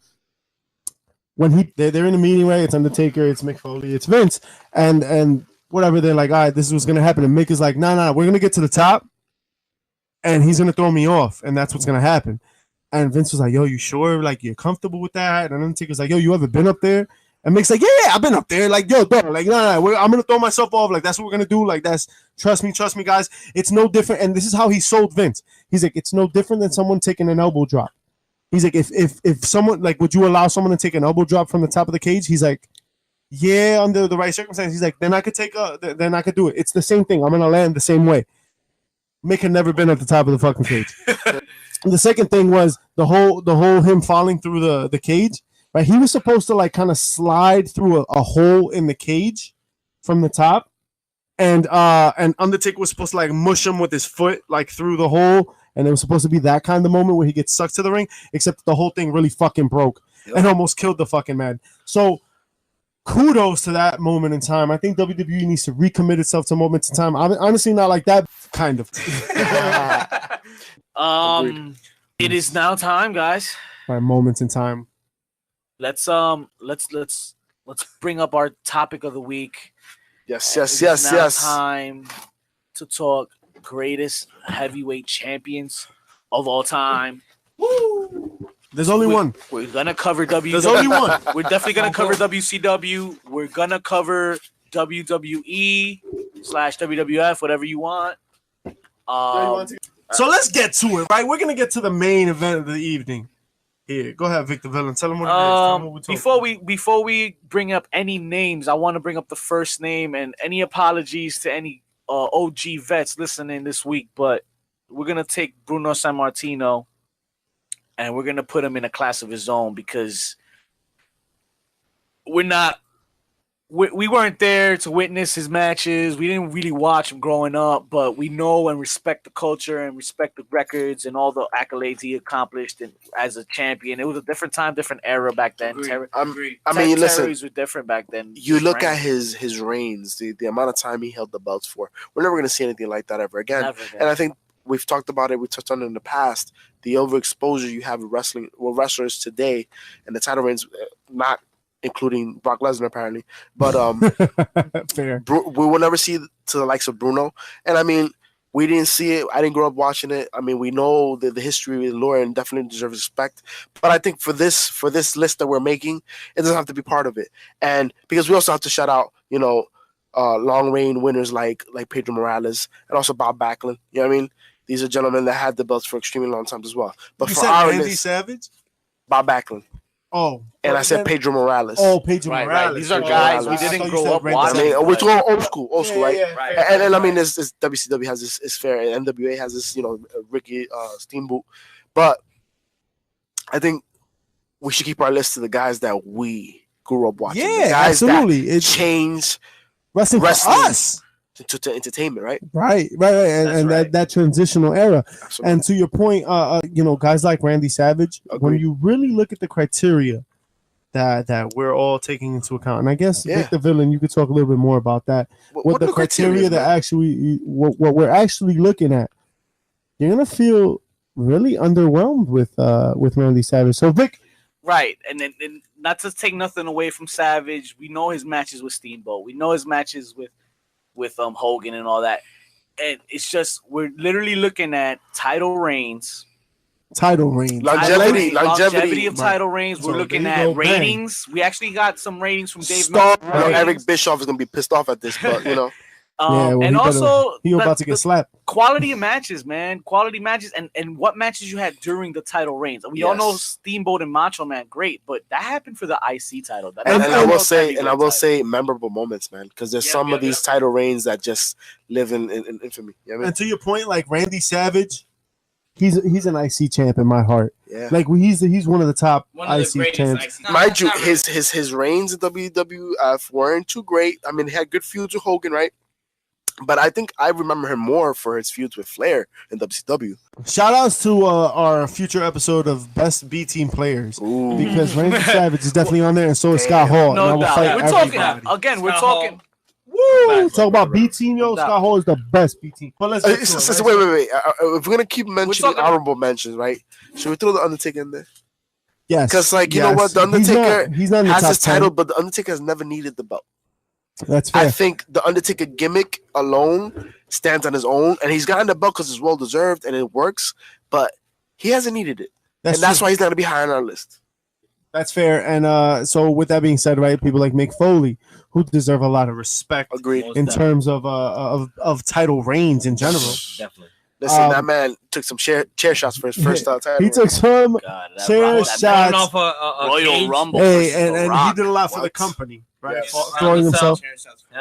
Speaker 4: when they're in a meeting, right? It's Undertaker, it's Mick Foley, it's Vince, and whatever. They're like, all right, this is what's gonna happen. And Mick is like, no, we're gonna get to the top, and he's gonna throw me off, and that's what's gonna happen. And Vince was like, yo, you sure? Like, you're comfortable with that? And Undertaker's like, yo, you ever been up there? And Mick's like, yeah, I've been up there. Like, yo, dog, like, no, I'm gonna throw myself off. Like, that's what we're gonna do. Like, trust me, guys. It's no different. And this is how he sold Vince. He's like, it's no different than someone taking an elbow drop. He's like, if someone, like, would you allow someone to take an elbow drop from the top of the cage? He's like, yeah, under the right circumstances. He's like, then I could do it. It's the same thing. I'm gonna land the same way. Mick had never been at the top of the fucking cage. And the second thing was the whole him falling through the cage. Right, he was supposed to like kind of slide through a hole in the cage from the top, and Undertaker was supposed to like mush him with his foot like through the hole, and it was supposed to be that kind of moment where he gets sucked to the ring. Except the whole thing really fucking broke and almost killed the fucking man. So kudos to that moment in time. I think WWE needs to recommit itself to moments in time. I'm honestly not like that kind of.
Speaker 3: It is now time, guys.
Speaker 4: Right, moments in time.
Speaker 3: Let's bring up our topic of the week.
Speaker 5: Yes.
Speaker 3: Time to talk greatest heavyweight champions of all time. Woo!
Speaker 4: There's only one.
Speaker 3: We're gonna cover WWE.
Speaker 4: There's only one.
Speaker 3: We're definitely gonna cover WCW. We're gonna cover WWE / WWF, whatever you want.
Speaker 4: So let's get to it, right? We're gonna get to the main event of the evening. Here, go ahead, Vick The Villain. Tell them what it is. Tell them what
Speaker 3: Before we bring up any names, I want to bring up the first name and any apologies to any OG vets listening this week. But we're gonna take Bruno Sammartino and we're gonna put him in a class of his own because we weren't there to witness his matches. We didn't really watch him growing up, but we know and respect the culture and respect the records and all the accolades he accomplished as a champion. It was a different time, different era back then.
Speaker 5: I mean, listen,
Speaker 3: territories were different back then.
Speaker 5: You look at his reigns, the amount of time he held the belts for. We're never going to see anything like that ever again. And I think we've talked about it. We touched on it in the past. The overexposure you have with wrestlers today, and the title reigns, not including Brock Lesnar apparently, but
Speaker 4: fair.
Speaker 5: We will never see to the likes of Bruno. And I mean, we didn't see it. I didn't grow up watching it. I mean, we know the history with Laura and definitely deserves respect. But I think for this list that we're making, it doesn't have to be part of it. And because we also have to shout out, long reign winners like Pedro Morales and also Bob Backlund. You know what I mean? These are gentlemen that had the belts for extremely long times as well. But
Speaker 4: you
Speaker 5: for
Speaker 4: said
Speaker 5: our
Speaker 4: Randy
Speaker 5: list,
Speaker 4: Savage?
Speaker 5: Bob Backlund.
Speaker 4: Oh.
Speaker 5: And I said Pedro Morales.
Speaker 4: Oh, Pedro Morales.
Speaker 3: Right. These are guys we didn't grow up watching.
Speaker 5: I mean, we're talking old school, right?
Speaker 4: Yeah,
Speaker 3: right.
Speaker 5: And I mean, this WCW has this is fair, and NWA has this, Ricky Steamboat. But I think we should keep our list to the guys that we grew up watching. The
Speaker 4: Yeah,
Speaker 5: guys
Speaker 4: absolutely.
Speaker 5: That
Speaker 4: It's
Speaker 5: changed
Speaker 4: wrestling for
Speaker 5: wrestling.
Speaker 4: us.
Speaker 5: to entertainment, right?
Speaker 4: Right. And
Speaker 3: right.
Speaker 4: that transitional era.
Speaker 5: Absolutely.
Speaker 4: And to your point, guys like Randy Savage, when
Speaker 5: Agreed.
Speaker 4: you really look at the criteria that we're all taking into account, and I guess Vick the Villain, you could talk a little bit more about that. What the criteria that actually, what we're actually looking at, you're gonna feel really underwhelmed with Randy Savage. So Vic,
Speaker 3: right, and not to take nothing away from Savage, we know his matches with Steamboat, we know his matches with Hogan and all that, and it's just we're literally looking at title reigns, longevity of title reigns. We're looking at ratings. We actually got some ratings from Dave.
Speaker 5: Eric Bischoff is gonna be pissed off at this, but you know.
Speaker 3: And also
Speaker 4: he about to get slapped.
Speaker 3: Quality of matches, man. Quality matches, and what matches you had during the title reigns. We all know Steamboat and Macho Man, great, but that happened for the IC title.
Speaker 5: And I will say, memorable moments, man, because there's some of these title reigns that just live in infamy. You know what I mean?
Speaker 4: And to your point, like Randy Savage, he's an IC champ in my heart.
Speaker 5: Yeah,
Speaker 4: like he's one of the top IC champs.
Speaker 5: Mind you, his reigns in WWF weren't too great. I mean, he had good feuds with Hogan, right? But I think I remember him more for his feuds with Flair in WCW.
Speaker 4: Shout outs to our future episode of Best B Team Players.
Speaker 5: Ooh.
Speaker 4: Because Randy Savage is definitely on there, and so is Scott Hall.
Speaker 3: No doubt. We're talking.
Speaker 4: Woo! Talk about B Team, yo. Scott Hall is the best B Team. But let's
Speaker 5: wait. If we're gonna keep mentioning honorable mentions, right? Should we throw the Undertaker in there?
Speaker 4: Yes.
Speaker 5: Because you know what, the Undertaker
Speaker 4: he's not in the
Speaker 5: has
Speaker 4: top
Speaker 5: his
Speaker 4: 10.
Speaker 5: title, but the Undertaker has never needed the belt.
Speaker 4: That's fair.
Speaker 5: I think the Undertaker gimmick alone stands on his own, and he's gotten the belt because it's well deserved and it works, but he hasn't needed it. That's why he's not going to be high on our list.
Speaker 4: That's fair. And so with that being said, right, people like Mick Foley, who deserve a lot of respect.
Speaker 5: Agreed.
Speaker 4: In terms of title reigns in general.
Speaker 1: Definitely.
Speaker 5: Listen, that man took some chair shots for his first title.
Speaker 4: He took some chair shots.
Speaker 1: Off
Speaker 3: Royal Rumble.
Speaker 4: Hey, and he did a lot for the company, right?
Speaker 5: Yes.
Speaker 4: Throwing himself.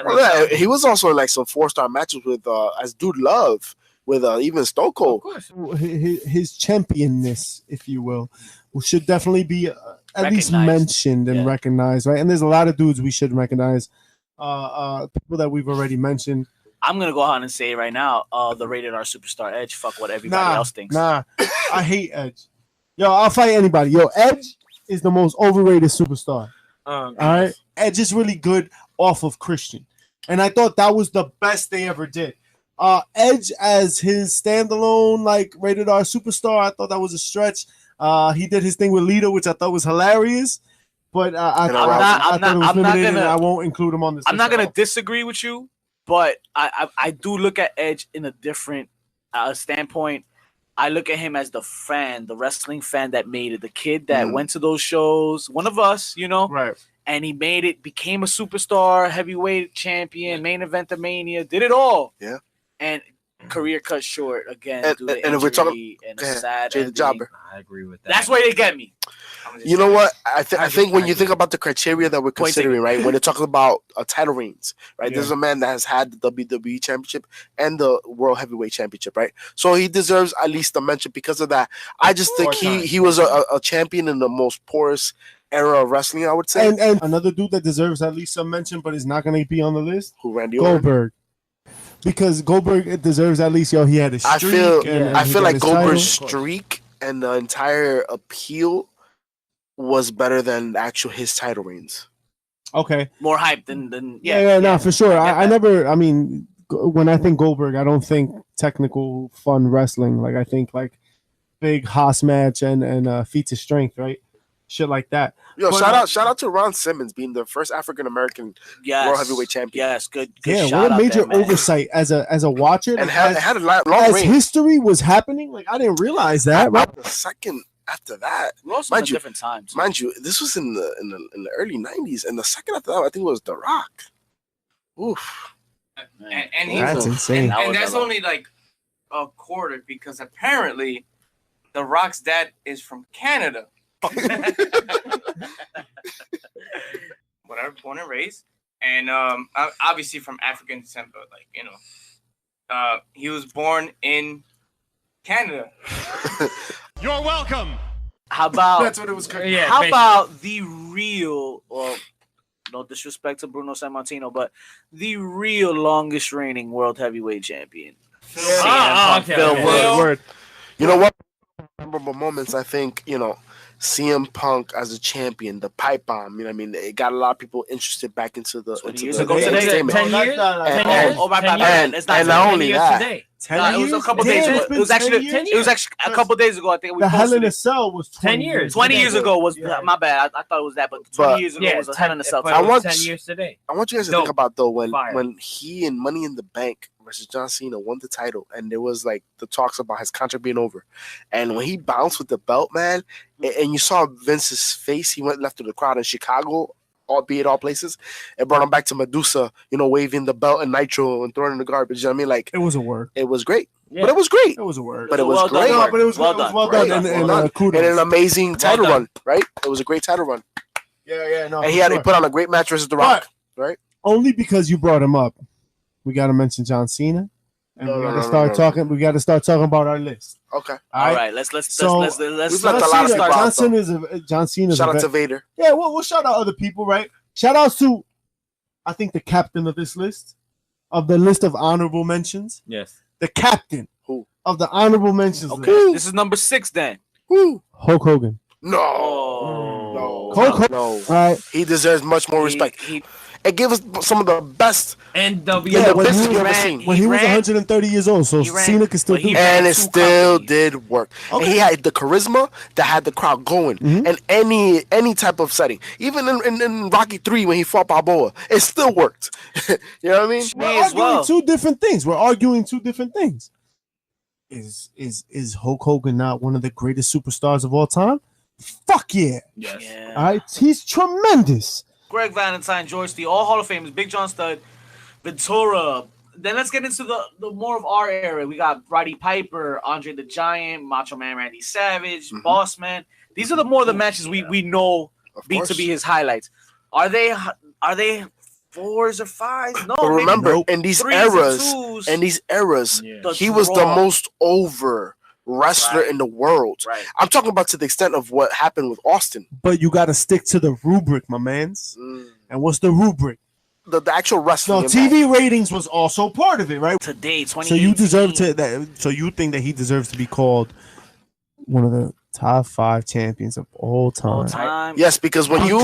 Speaker 5: Well, he was also in like some 4-star matches with as Dude Love with even Stone Cold.
Speaker 1: Of course.
Speaker 4: His championness, if you will, should definitely be at least mentioned and recognized, right? And there's a lot of dudes we should recognize. People that we've already mentioned.
Speaker 3: I'm gonna go ahead and say right now, the Rated R Superstar Edge. Fuck what everybody else thinks.
Speaker 4: I hate Edge. Yo, I'll fight anybody. Yo, Edge is the most overrated superstar. All right, Edge is really good off of Christian, and I thought that was the best they ever did. Edge as his standalone like Rated R Superstar, I thought that was a stretch. He did his thing with Lita, which I thought was hilarious. But I won't include him on this.
Speaker 3: I'm not gonna disagree with you. But I do look at Edge in a different standpoint. I look at him as the fan, the wrestling fan that made it, the kid that went to those shows, one of us, you know,
Speaker 4: right? And
Speaker 3: he made it, became a superstar, heavyweight champion, main event of Mania, did it all.
Speaker 5: Yeah.
Speaker 3: And career cut short again.
Speaker 5: And if we're talking,
Speaker 3: sad
Speaker 5: Jay the Jobber.
Speaker 1: I agree with that.
Speaker 3: That's where they get me.
Speaker 5: You know what? I think when you think about the criteria that we're considering, right, when they're talking about title reigns, right, there's a man that has had the WWE Championship and the World Heavyweight Championship, right? So he deserves at least a mention because of that. I just think he was a champion in the most porous era of wrestling, I would say.
Speaker 4: And another dude that deserves at least some mention, but is not going to be on the list.
Speaker 5: Who, Randy
Speaker 4: Goldberg. Because Goldberg deserves at least, he had a streak.
Speaker 5: I feel like Goldberg's streak and the entire appeal was better than his title reigns.
Speaker 4: Okay.
Speaker 3: More hype than
Speaker 4: for sure. When I think Goldberg, I don't think technical fun wrestling. Like I think like big Haas match and feats of strength, right? Shit like that.
Speaker 5: Yo, shout out to Ron Simmons being the first African American World Heavyweight Champion.
Speaker 3: Yes, good.
Speaker 4: Yeah, what a major oversight as a watcher.
Speaker 5: And had a long reign.
Speaker 4: History was happening, like I didn't realize that. Right?
Speaker 5: The second after that,
Speaker 3: we're also in different times.
Speaker 5: Mind you, this was in the early '90s, and the second after that, I think it was The Rock. Oof.
Speaker 6: And
Speaker 4: that's insane.
Speaker 6: And that's only like a quarter because apparently The Rock's dad is from Canada. Whatever, born and raised, and obviously from African descent, but he was born in Canada.
Speaker 2: You're welcome.
Speaker 3: How about
Speaker 4: that's what it was?
Speaker 3: How about the real? Well, no disrespect to Bruno Sammartino, but the real longest reigning world heavyweight champion. CM Punk,
Speaker 1: okay,
Speaker 3: Phil
Speaker 1: okay.
Speaker 3: Woods.
Speaker 4: Word.
Speaker 5: You know what? Memorable moments, I think, CM Punk as a champion, the pipe bomb, you know what I mean? It got a lot of people interested back into the
Speaker 3: 20
Speaker 5: into
Speaker 3: years
Speaker 5: the
Speaker 3: ago today?
Speaker 5: entertainment.
Speaker 1: 10 years?
Speaker 5: And-
Speaker 1: 10 years?
Speaker 3: Oh, my bad.
Speaker 5: and-
Speaker 3: It's not
Speaker 5: and
Speaker 3: 10
Speaker 5: not
Speaker 3: years.
Speaker 5: only
Speaker 1: years
Speaker 5: that,
Speaker 1: today.
Speaker 4: 10
Speaker 3: It was a
Speaker 4: years?
Speaker 3: couple
Speaker 4: Damn,
Speaker 3: days
Speaker 4: it's
Speaker 3: ago.
Speaker 4: been
Speaker 3: It was
Speaker 4: 10
Speaker 3: actually
Speaker 4: years?
Speaker 3: it was actually a couple days ago. I think we
Speaker 4: The Hell
Speaker 3: posted
Speaker 4: in a
Speaker 3: it.
Speaker 4: Cell was
Speaker 1: 10
Speaker 4: 20
Speaker 1: years.
Speaker 3: 20 years ago was
Speaker 1: Yeah.
Speaker 3: my bad. I thought it was that, but 20
Speaker 5: But-
Speaker 3: years ago was a Hell in a Cell.
Speaker 1: but
Speaker 5: I
Speaker 1: it was
Speaker 5: want-
Speaker 1: 10 years today.
Speaker 5: I want you guys to
Speaker 1: Dope.
Speaker 5: think about though
Speaker 1: Fire.
Speaker 5: when he and Money in the Bank versus John Cena won the title, and there was like the talks about his contract being over, and when he bounced with the belt, man, and you saw Vince's face, he went left to the crowd in Chicago, albeit all places, it brought him back to Medusa, waving the belt and Nitro and throwing it in the garbage. You know what I mean? Like
Speaker 4: It was a work.
Speaker 5: it was great,
Speaker 1: Yeah.
Speaker 5: but it was great,
Speaker 4: It was a work.
Speaker 5: but it was
Speaker 3: Well done,
Speaker 5: great,
Speaker 4: No, but it was
Speaker 3: Well
Speaker 4: well, it was
Speaker 3: done.
Speaker 4: well
Speaker 5: Great.
Speaker 4: done. And
Speaker 5: Well done.
Speaker 4: kudos.
Speaker 5: and an amazing title
Speaker 1: done.
Speaker 5: run, right? It was a great title run,
Speaker 4: Yeah, no.
Speaker 5: and
Speaker 4: for
Speaker 5: he
Speaker 4: sure.
Speaker 5: put on a great match versus The Rock.
Speaker 4: Only because you brought him up, we got to mention John Cena, and
Speaker 5: No,
Speaker 4: we got
Speaker 5: no,
Speaker 4: to
Speaker 5: no,
Speaker 4: start
Speaker 5: no.
Speaker 4: talking. We got to start talking about our list.
Speaker 5: Okay,
Speaker 3: All right, let's
Speaker 4: So,
Speaker 3: let's
Speaker 5: we've
Speaker 3: let's
Speaker 5: left a lot of
Speaker 3: start.
Speaker 5: people out,
Speaker 4: John Cena's
Speaker 5: shout
Speaker 4: a
Speaker 5: out
Speaker 4: vet-
Speaker 5: to Vader.
Speaker 4: Yeah, we'll shout out other people, right? Shout outs to, I think, the captain of this list, of the list of honorable mentions.
Speaker 1: Yes.
Speaker 4: The captain
Speaker 5: Who?
Speaker 4: of the honorable mentions
Speaker 3: Okay,
Speaker 4: list.
Speaker 3: this is number 6 then.
Speaker 5: Woo.
Speaker 4: Hulk Hogan.
Speaker 5: No,
Speaker 3: Oh.
Speaker 4: Hulk Hogan.
Speaker 5: no.
Speaker 4: All right.
Speaker 5: He deserves much more respect.
Speaker 3: He-
Speaker 5: It gave us some of the best,
Speaker 1: NW.
Speaker 5: Yeah,
Speaker 4: Yeah, when
Speaker 5: business
Speaker 4: he,
Speaker 5: you ever
Speaker 3: ran-
Speaker 5: seen.
Speaker 4: when he was
Speaker 3: ran-
Speaker 4: 130 years old, so
Speaker 3: he ran-
Speaker 4: Cena could still
Speaker 3: but
Speaker 4: do
Speaker 3: he
Speaker 4: it.
Speaker 3: ran
Speaker 5: and it
Speaker 3: two
Speaker 5: still
Speaker 3: companies.
Speaker 5: did work.
Speaker 4: Okay.
Speaker 5: And he had the charisma that had the crowd going,
Speaker 4: Mhm.
Speaker 5: and any type of setting, even in Rocky 3 when he fought Balboa, it still worked. You know what I mean?
Speaker 3: Me
Speaker 4: We're
Speaker 3: as
Speaker 4: arguing
Speaker 3: well.
Speaker 4: two different things. We're arguing two different things. Is Hulk Hogan not one of the greatest superstars of all time? Fuck yeah.
Speaker 1: Yes.
Speaker 3: Yeah.
Speaker 4: All right. He's tremendous.
Speaker 3: Greg Valentine, George Steele, all Hall of Famers, Big John Studd, Ventura. Then let's get into the more of our era. We got Roddy Piper, Andre the Giant, Macho Man Randy Savage,
Speaker 5: Mhm.
Speaker 3: Boss Man. These are the more of the matches we know
Speaker 5: Of
Speaker 3: be
Speaker 5: course.
Speaker 3: to be his highlights. Are they 4s or 5s? No,
Speaker 5: But
Speaker 3: maybe
Speaker 5: remember,
Speaker 4: Nope.
Speaker 5: in these
Speaker 3: 3s and
Speaker 5: eras,
Speaker 3: 2s.
Speaker 1: Yeah.
Speaker 3: The
Speaker 5: he was the
Speaker 3: draw.
Speaker 5: most over wrestler
Speaker 3: Right.
Speaker 5: in the world.
Speaker 3: Right.
Speaker 5: I'm talking about to the extent of what happened with Austin.
Speaker 4: But you got to stick to the rubric, my mans. And what's the rubric?
Speaker 5: The actual wrestling.
Speaker 4: No,
Speaker 5: impact.
Speaker 4: TV ratings was also part of it, right?
Speaker 3: Today, 2018.
Speaker 4: So you deserve to that. So you think that he deserves to be called one of the top 5 champions of all time?
Speaker 3: all time.
Speaker 5: Yes, because when you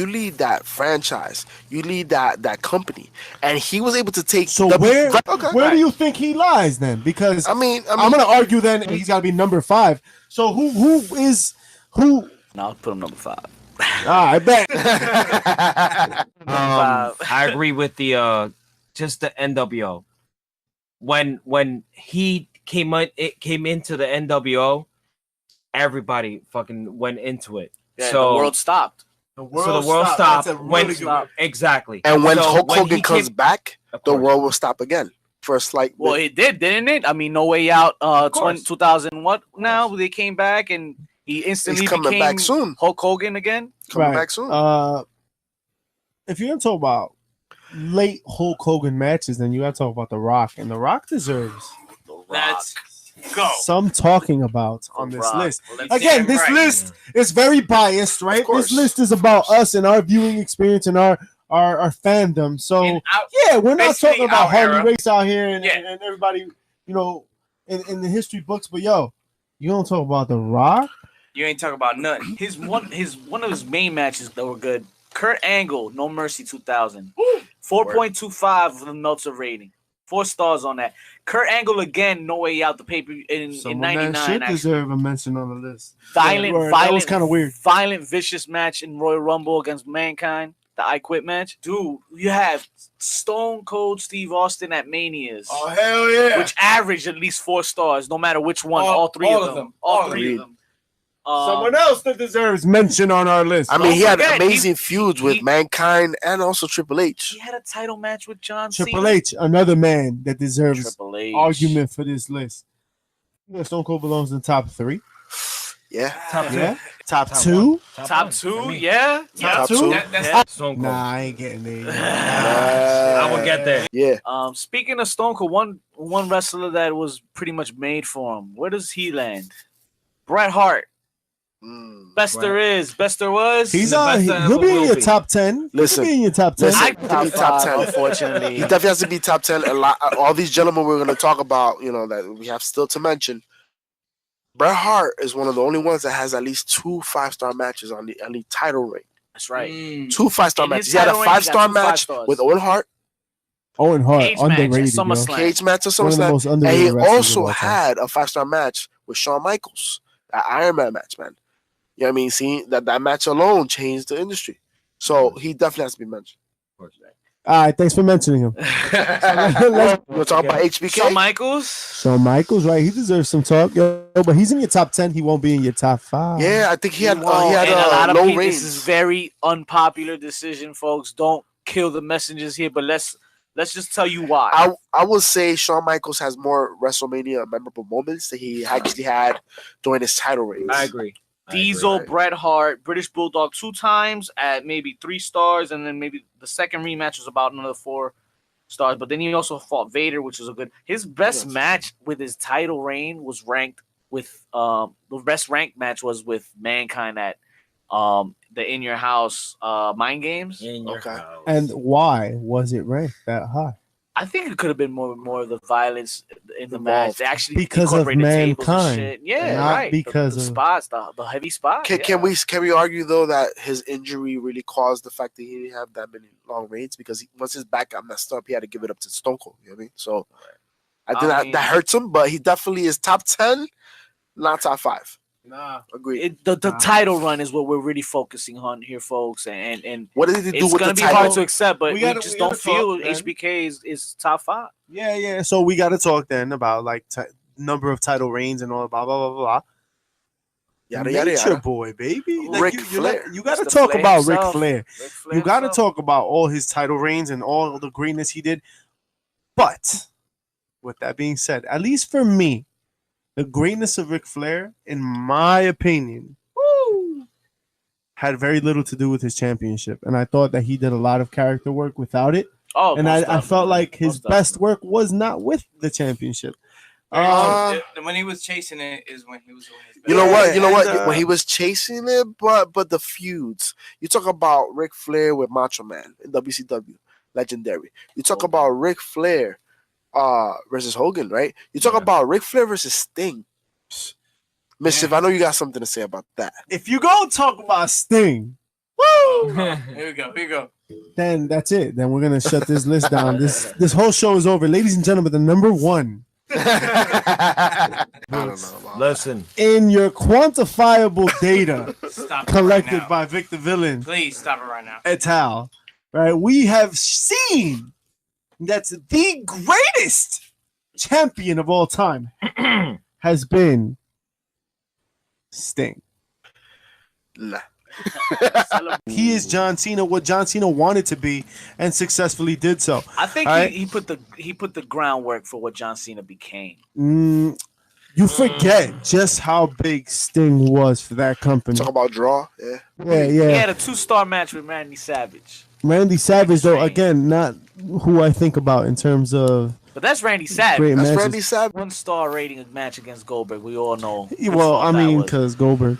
Speaker 5: lead that franchise, you lead that company, and he was able to take.
Speaker 4: So
Speaker 5: the-
Speaker 4: where
Speaker 5: Okay.
Speaker 4: where do you think he lies then? Because
Speaker 5: I mean,
Speaker 4: I'm gonna argue then he's got to be number 5. So who?
Speaker 3: No, I'll put him number 5.
Speaker 4: I bet.
Speaker 1: I agree with the just the NWO. When he came into the NWO, everybody fucking went into it.
Speaker 3: Yeah,
Speaker 1: so
Speaker 3: the world stopped.
Speaker 1: the world stopped. When exactly.
Speaker 5: And when
Speaker 1: So
Speaker 5: Hulk
Speaker 1: when
Speaker 5: Hogan
Speaker 1: he
Speaker 5: comes
Speaker 1: came-
Speaker 5: back,
Speaker 1: Of
Speaker 5: the
Speaker 1: course.
Speaker 5: world will stop again for a slight.
Speaker 3: Well,
Speaker 5: bit.
Speaker 3: it did, didn't it? I mean, No Way Out,
Speaker 1: course.
Speaker 3: 2000. What now? They came back and he instantly
Speaker 5: He's coming
Speaker 3: became
Speaker 5: back soon.
Speaker 3: Hulk Hogan again.
Speaker 5: Coming
Speaker 4: Right.
Speaker 5: back soon.
Speaker 4: If you're gonna talk about late Hulk Hogan matches, then you gotta talk about The Rock, and The Rock deserves
Speaker 6: Let's go.
Speaker 4: some talking about on this
Speaker 3: Rock.
Speaker 4: list.
Speaker 6: Let's
Speaker 4: Again,
Speaker 6: damn
Speaker 4: this
Speaker 6: right.
Speaker 4: list is very biased, right?
Speaker 5: Of course.
Speaker 4: This list is about us and our viewing experience and our fandom. So
Speaker 6: In our-
Speaker 4: yeah, we're not
Speaker 6: basically
Speaker 4: talking about
Speaker 6: our
Speaker 4: Harley
Speaker 6: era.
Speaker 4: Race out here and,
Speaker 6: Yeah.
Speaker 4: and everybody, in the history books. But yo, you don't talk about The Rock.
Speaker 6: You ain't talking about nothing.
Speaker 3: One of his main matches that were good. Kurt Angle, No Mercy 2000. 4.25 for the Meltzer rating. 4 stars on that. Kurt Angle again, No Way Out, the paper in
Speaker 4: Someone that
Speaker 3: 99.
Speaker 4: should
Speaker 3: Actually.
Speaker 4: deserve a mention on the list.
Speaker 3: Violent,
Speaker 4: Word, that
Speaker 3: violent,
Speaker 4: was kinda weird.
Speaker 3: Violent, vicious match in Royal Rumble against Mankind. The I Quit match. Dude, you have Stone Cold Steve Austin at Manias.
Speaker 2: hell yeah!
Speaker 3: Which averaged at least 4 stars, no matter which one. All three of them. All three of them.
Speaker 4: Someone else that deserves mention on our list.
Speaker 5: I mean, he had
Speaker 3: forget,
Speaker 5: amazing feuds with
Speaker 3: he-
Speaker 5: Mankind and also Triple H.
Speaker 3: He had a title match with John
Speaker 4: Triple
Speaker 3: Cena.
Speaker 4: H, another man that deserves
Speaker 3: Triple H.
Speaker 4: argument for this list. You know, Stone Cold belongs in the top 3.
Speaker 5: Yeah.
Speaker 1: Top two.
Speaker 4: Yeah, top
Speaker 1: Top
Speaker 4: 2.
Speaker 3: Top 2, yeah.
Speaker 6: Yeah,
Speaker 4: two?
Speaker 6: that's
Speaker 3: Yeah.
Speaker 1: Stone Cold.
Speaker 4: Nah, I ain't getting there.
Speaker 1: I will get there.
Speaker 5: Yeah.
Speaker 3: Speaking of Stone Cold, one wrestler that was pretty much made for him. Where does he land? Bret Hart. Best there is, best there was.
Speaker 4: He's
Speaker 1: The best that
Speaker 4: he'll
Speaker 1: ever
Speaker 4: be in
Speaker 1: will
Speaker 4: your
Speaker 1: be.
Speaker 4: top 10.
Speaker 5: Listen,
Speaker 4: He'll be in your top 10.
Speaker 5: listen.
Speaker 3: I
Speaker 5: He could be top 10.
Speaker 3: unfortunately.
Speaker 5: He definitely has to be top 10. All these gentlemen we're going to talk about, that we have still to mention. Bret Hart is one of the only ones that has at least 2 5-star matches on the elite title ring.
Speaker 3: That's right.
Speaker 5: 2 5-star
Speaker 3: In
Speaker 5: matches.
Speaker 3: his
Speaker 5: He had a
Speaker 3: title reign, he got
Speaker 5: 5-star
Speaker 3: 2
Speaker 5: match
Speaker 3: 5-stars.
Speaker 5: with Owen Hart,
Speaker 4: Owen Hart,
Speaker 3: Cage match at
Speaker 4: underrated, yo.
Speaker 3: SummerSlam.
Speaker 5: cage match at
Speaker 4: One of the most
Speaker 5: SummerSlam, and
Speaker 4: underrated
Speaker 5: he
Speaker 4: wrestlers of
Speaker 5: also
Speaker 4: all time.
Speaker 5: had a 5-star match with Shawn Michaels, that Iron Man match, man. You know what I mean? See, that match alone changed the industry. So he definitely has to be mentioned.
Speaker 4: All right, thanks for mentioning him.
Speaker 5: We're talking about HBK.
Speaker 3: Shawn Michaels.
Speaker 4: Shawn Michaels, right? He deserves some talk, yo. But he's in your top 10. He won't be in your top 5.
Speaker 5: Yeah, I think he had
Speaker 3: and a lot of
Speaker 5: low
Speaker 3: people.
Speaker 5: range.
Speaker 3: This is very unpopular decision, folks. Don't kill the messengers here, but let's just tell you why.
Speaker 5: I would say Shawn Michaels has more WrestleMania memorable moments that he actually had during his title reigns.
Speaker 1: I agree.
Speaker 3: Diesel, Bret Hart, British Bulldog 2 times at maybe 3 stars, and then maybe the second rematch was about another 4 stars. But then he also fought Vader, which was a good. His best match with his title reign was ranked with the best ranked match was with Mankind at the In Your House Mind Games.
Speaker 1: In your
Speaker 5: Okay.
Speaker 1: house.
Speaker 4: And why was it ranked that high?
Speaker 3: I think it could have been more of the violence in the
Speaker 5: Involved.
Speaker 3: match. They actually
Speaker 4: Because of
Speaker 3: incorporated tables and
Speaker 4: Mankind,
Speaker 3: shit. Yeah,
Speaker 4: not
Speaker 3: right.
Speaker 4: because
Speaker 3: the
Speaker 4: of-
Speaker 3: spots, the heavy spots.
Speaker 5: Can we argue though that his injury really caused the fact that he didn't have that many long reigns, because once his back got messed up, he had to give it up to Stone Cold. You know what I mean? So I think that hurts him, but he definitely is top 10, not top 5.
Speaker 1: Nah.
Speaker 5: Agreed.
Speaker 3: The title run is what we're really focusing on here, folks, and
Speaker 5: What did he do
Speaker 3: it's
Speaker 5: with
Speaker 3: gonna
Speaker 5: the
Speaker 3: be hard
Speaker 5: title?
Speaker 3: to accept, but we
Speaker 4: We gotta
Speaker 3: just don't
Speaker 4: talk,
Speaker 3: feel
Speaker 4: man.
Speaker 3: HBK is top 5.
Speaker 4: Yeah. So we got to talk then about like number of title reigns and all blah, blah, blah, blah.
Speaker 5: Yada, yada,
Speaker 4: Nature
Speaker 5: yada.
Speaker 4: Boy, baby.
Speaker 5: Ric
Speaker 4: you
Speaker 5: Flair.
Speaker 4: got to
Speaker 3: Mr.
Speaker 4: talk
Speaker 3: Flair
Speaker 4: about
Speaker 3: himself.
Speaker 4: Ric Flair.
Speaker 3: Ric Flair
Speaker 4: You got to
Speaker 3: himself.
Speaker 4: talk about all his title reigns and all the greatness he did. But with that being said, at least for me, the greatness of Ric Flair, in my opinion, had very little to do with his championship. And I thought that he did a lot of character work without it.
Speaker 3: Oh,
Speaker 4: And
Speaker 3: most
Speaker 4: I felt like his
Speaker 3: Most
Speaker 4: best work was not with the championship.
Speaker 6: When he was chasing it is when he was doing his best.
Speaker 5: You know what? You know what?
Speaker 4: and,
Speaker 5: When he was chasing it, but the feuds. You talk about Ric Flair with Macho Man in WCW, legendary. You talk about Ric Flair versus Hogan, right? You talk about Ric Flair versus Sting. Myzchief, I know you got something to say about that.
Speaker 4: If you go talk about Sting,
Speaker 6: Here we go.
Speaker 4: then that's it. Then we're gonna shut this list down. This whole show is over, ladies and gentlemen. The number 1
Speaker 5: I don't know.
Speaker 1: Listen,
Speaker 4: in your quantifiable data
Speaker 6: Stop it
Speaker 4: collected
Speaker 6: right now.
Speaker 4: by Vick The Villain
Speaker 6: Please stop it right now.
Speaker 4: et al. Right, we have seen that's the greatest champion of all time has been Sting.
Speaker 5: Nah.
Speaker 4: He is John Cena, what John Cena wanted to be, and successfully did so.
Speaker 3: I think
Speaker 4: All right.
Speaker 3: he put the groundwork for what John Cena became.
Speaker 4: You forget just how big Sting was for that company.
Speaker 5: Talk about draw. Yeah.
Speaker 4: Yeah,
Speaker 3: He
Speaker 4: yeah.
Speaker 3: had a 2-star match with Randy Savage.
Speaker 4: Randy Savage, though,
Speaker 3: Strange.
Speaker 4: again, not who I think about in terms of
Speaker 3: But that's Randy Savage.
Speaker 4: great
Speaker 5: That's
Speaker 4: matches.
Speaker 5: Randy Savage.
Speaker 3: 1-star rating match against Goldberg. We all know. whose
Speaker 4: Well,
Speaker 3: fault
Speaker 4: I
Speaker 3: that
Speaker 4: mean,
Speaker 3: was.
Speaker 4: because Goldberg.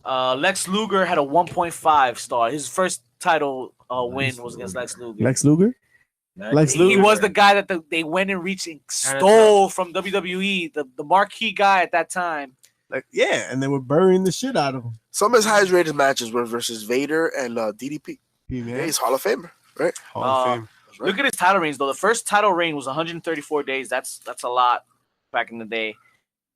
Speaker 3: Lex Luger had a 1.5 star. His first title win was against Lex Luger.
Speaker 4: Lex Luger? Lex
Speaker 3: He
Speaker 4: Luger?
Speaker 3: was the guy that they went and reached and stole from WWE, the marquee guy at that time.
Speaker 4: Like, yeah, and they were burying the shit out of him.
Speaker 5: Some of his highest rated matches were versus Vader and DDP. Yeah, he's Hall of Famer, right?
Speaker 4: Hall of Fame.
Speaker 5: That's right.
Speaker 3: Look at his title reigns though. The first title reign was 134 days. That's a lot back in the day.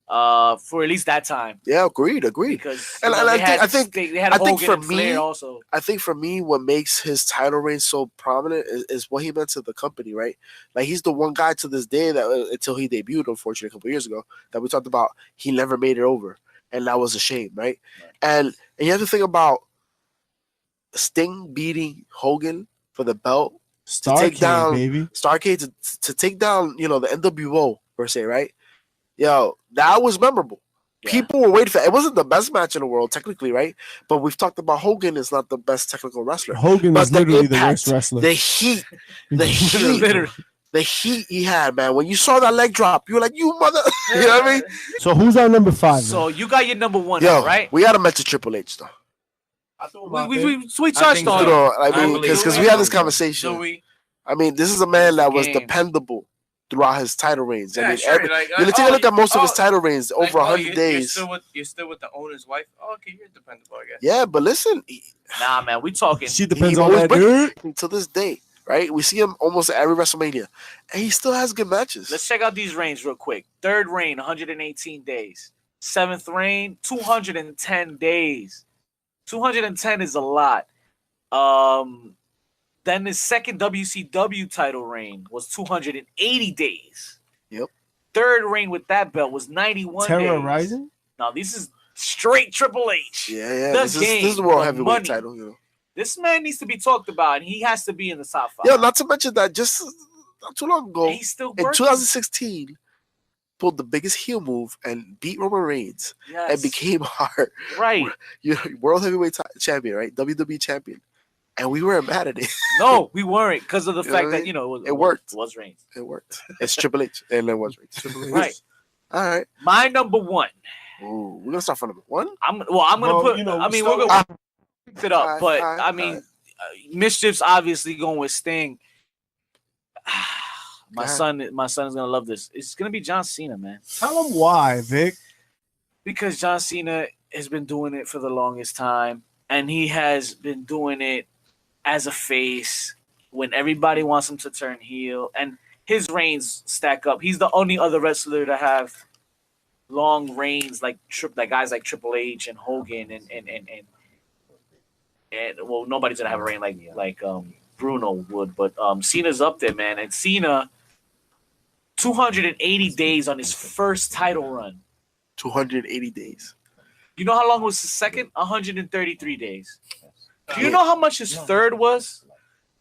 Speaker 3: For at least that time.
Speaker 5: Yeah, agreed.
Speaker 3: Because
Speaker 5: And
Speaker 3: they
Speaker 5: I think
Speaker 3: they had
Speaker 5: I
Speaker 3: Hogan
Speaker 5: think for
Speaker 3: and Flair
Speaker 5: me-
Speaker 3: also.
Speaker 5: I think for me, what makes his title reign so prominent is what he meant to the company, right? Like he's the one guy to this day that until he debuted, unfortunately, a couple years ago, that we talked about, he never made it over, and that was a shame, right? And you have to think about Sting beating Hogan for the belt, take
Speaker 4: Starcade,
Speaker 5: down-
Speaker 4: baby.
Speaker 5: Starcade to take down, the NWO per se, right? Yo, that was memorable.
Speaker 3: Yeah.
Speaker 5: People were waiting for it. It wasn't the best match in the world, technically, right? But we've talked about Hogan is not the best technical wrestler.
Speaker 4: Hogan
Speaker 5: But
Speaker 4: is
Speaker 5: the
Speaker 4: literally the
Speaker 5: impact,
Speaker 4: worst wrestler.
Speaker 5: The heat, the heat,
Speaker 3: Literally.
Speaker 5: the heat he had, man. When you saw that leg drop, you were like, "You mother," you know what I mean?
Speaker 4: So who's our number 5?
Speaker 3: So you got your number 1,
Speaker 5: Yo,
Speaker 3: right?
Speaker 5: we gotta mention Triple H though.
Speaker 3: We touched
Speaker 1: think
Speaker 3: on
Speaker 1: so.
Speaker 5: You
Speaker 3: it.
Speaker 5: know, I
Speaker 1: I
Speaker 5: mean,
Speaker 1: believe
Speaker 5: because
Speaker 1: so.
Speaker 5: we had this
Speaker 6: So
Speaker 5: conversation.
Speaker 6: we,
Speaker 5: I mean, this is a man that was
Speaker 3: Games.
Speaker 5: dependable throughout his title reigns. I
Speaker 6: yeah,
Speaker 5: mean,
Speaker 6: sure. Like,
Speaker 5: you take a look at most of his title reigns
Speaker 6: like,
Speaker 5: over 100
Speaker 6: you're
Speaker 5: days.
Speaker 6: You're still with the owner's wife. Oh, okay, you're dependable, I guess.
Speaker 5: Yeah, but listen,
Speaker 3: Nah, man, we talking.
Speaker 4: She depends
Speaker 5: He
Speaker 4: on
Speaker 5: always
Speaker 4: that
Speaker 5: brings-
Speaker 4: dude.
Speaker 5: to this day, right? We see him almost at every WrestleMania, and he still has good matches.
Speaker 3: Let's check out these reigns real quick. 3rd reign, 118 days. 7th reign, 210 days. 210 is a lot. Then his 2nd WCW title reign was 280 days.
Speaker 5: Yep.
Speaker 3: 3rd reign with that belt was 91
Speaker 4: Terror
Speaker 3: days.
Speaker 4: Rising.
Speaker 3: Now this is straight Triple H.
Speaker 5: Yeah.
Speaker 3: The
Speaker 5: This
Speaker 3: game,
Speaker 5: is the world
Speaker 3: the
Speaker 5: heavyweight
Speaker 3: money.
Speaker 5: title. You know.
Speaker 3: This man needs to be talked about, and he has to be in the top 5.
Speaker 5: Yeah, not to mention that just not too long ago,
Speaker 3: And he's still
Speaker 5: in
Speaker 3: working.
Speaker 5: 2016, pulled the biggest heel move and beat Roman Reigns
Speaker 3: Yes.
Speaker 5: and became our
Speaker 3: right.
Speaker 5: world heavyweight champion, right? WWE champion. And we weren't mad at it.
Speaker 3: No, we weren't because of the
Speaker 5: You know
Speaker 3: fact
Speaker 5: what I
Speaker 3: that
Speaker 5: mean? It worked.
Speaker 3: It was Reigns.
Speaker 5: It worked. It's Triple H, and it was Reigns.
Speaker 3: Right.
Speaker 5: All right.
Speaker 3: My number 1.
Speaker 5: Ooh, we're gonna start from number 1.
Speaker 3: I'm gonna
Speaker 4: Well,
Speaker 3: put.
Speaker 4: you know,
Speaker 3: I mean,
Speaker 4: we
Speaker 3: we're gonna pick it up,
Speaker 5: Alright,
Speaker 3: but
Speaker 5: alright,
Speaker 3: I mean, Myzchief's obviously going with Sting. My son is gonna love this. It's gonna be John Cena, man,
Speaker 4: Tell him why, Vic.
Speaker 3: because John Cena has been doing it for the longest time, and he has been doing it as a face when everybody wants him to turn heel, and his reigns stack up. He's the only other wrestler to have long reigns like guys like Triple H and Hogan and well, nobody's gonna have a reign like Bruno would, but Cena's up there, man. And Cena, 280 days on his first title run.
Speaker 5: 280 days.
Speaker 3: You know how long was his second? 133 days. Do you know how much his third was?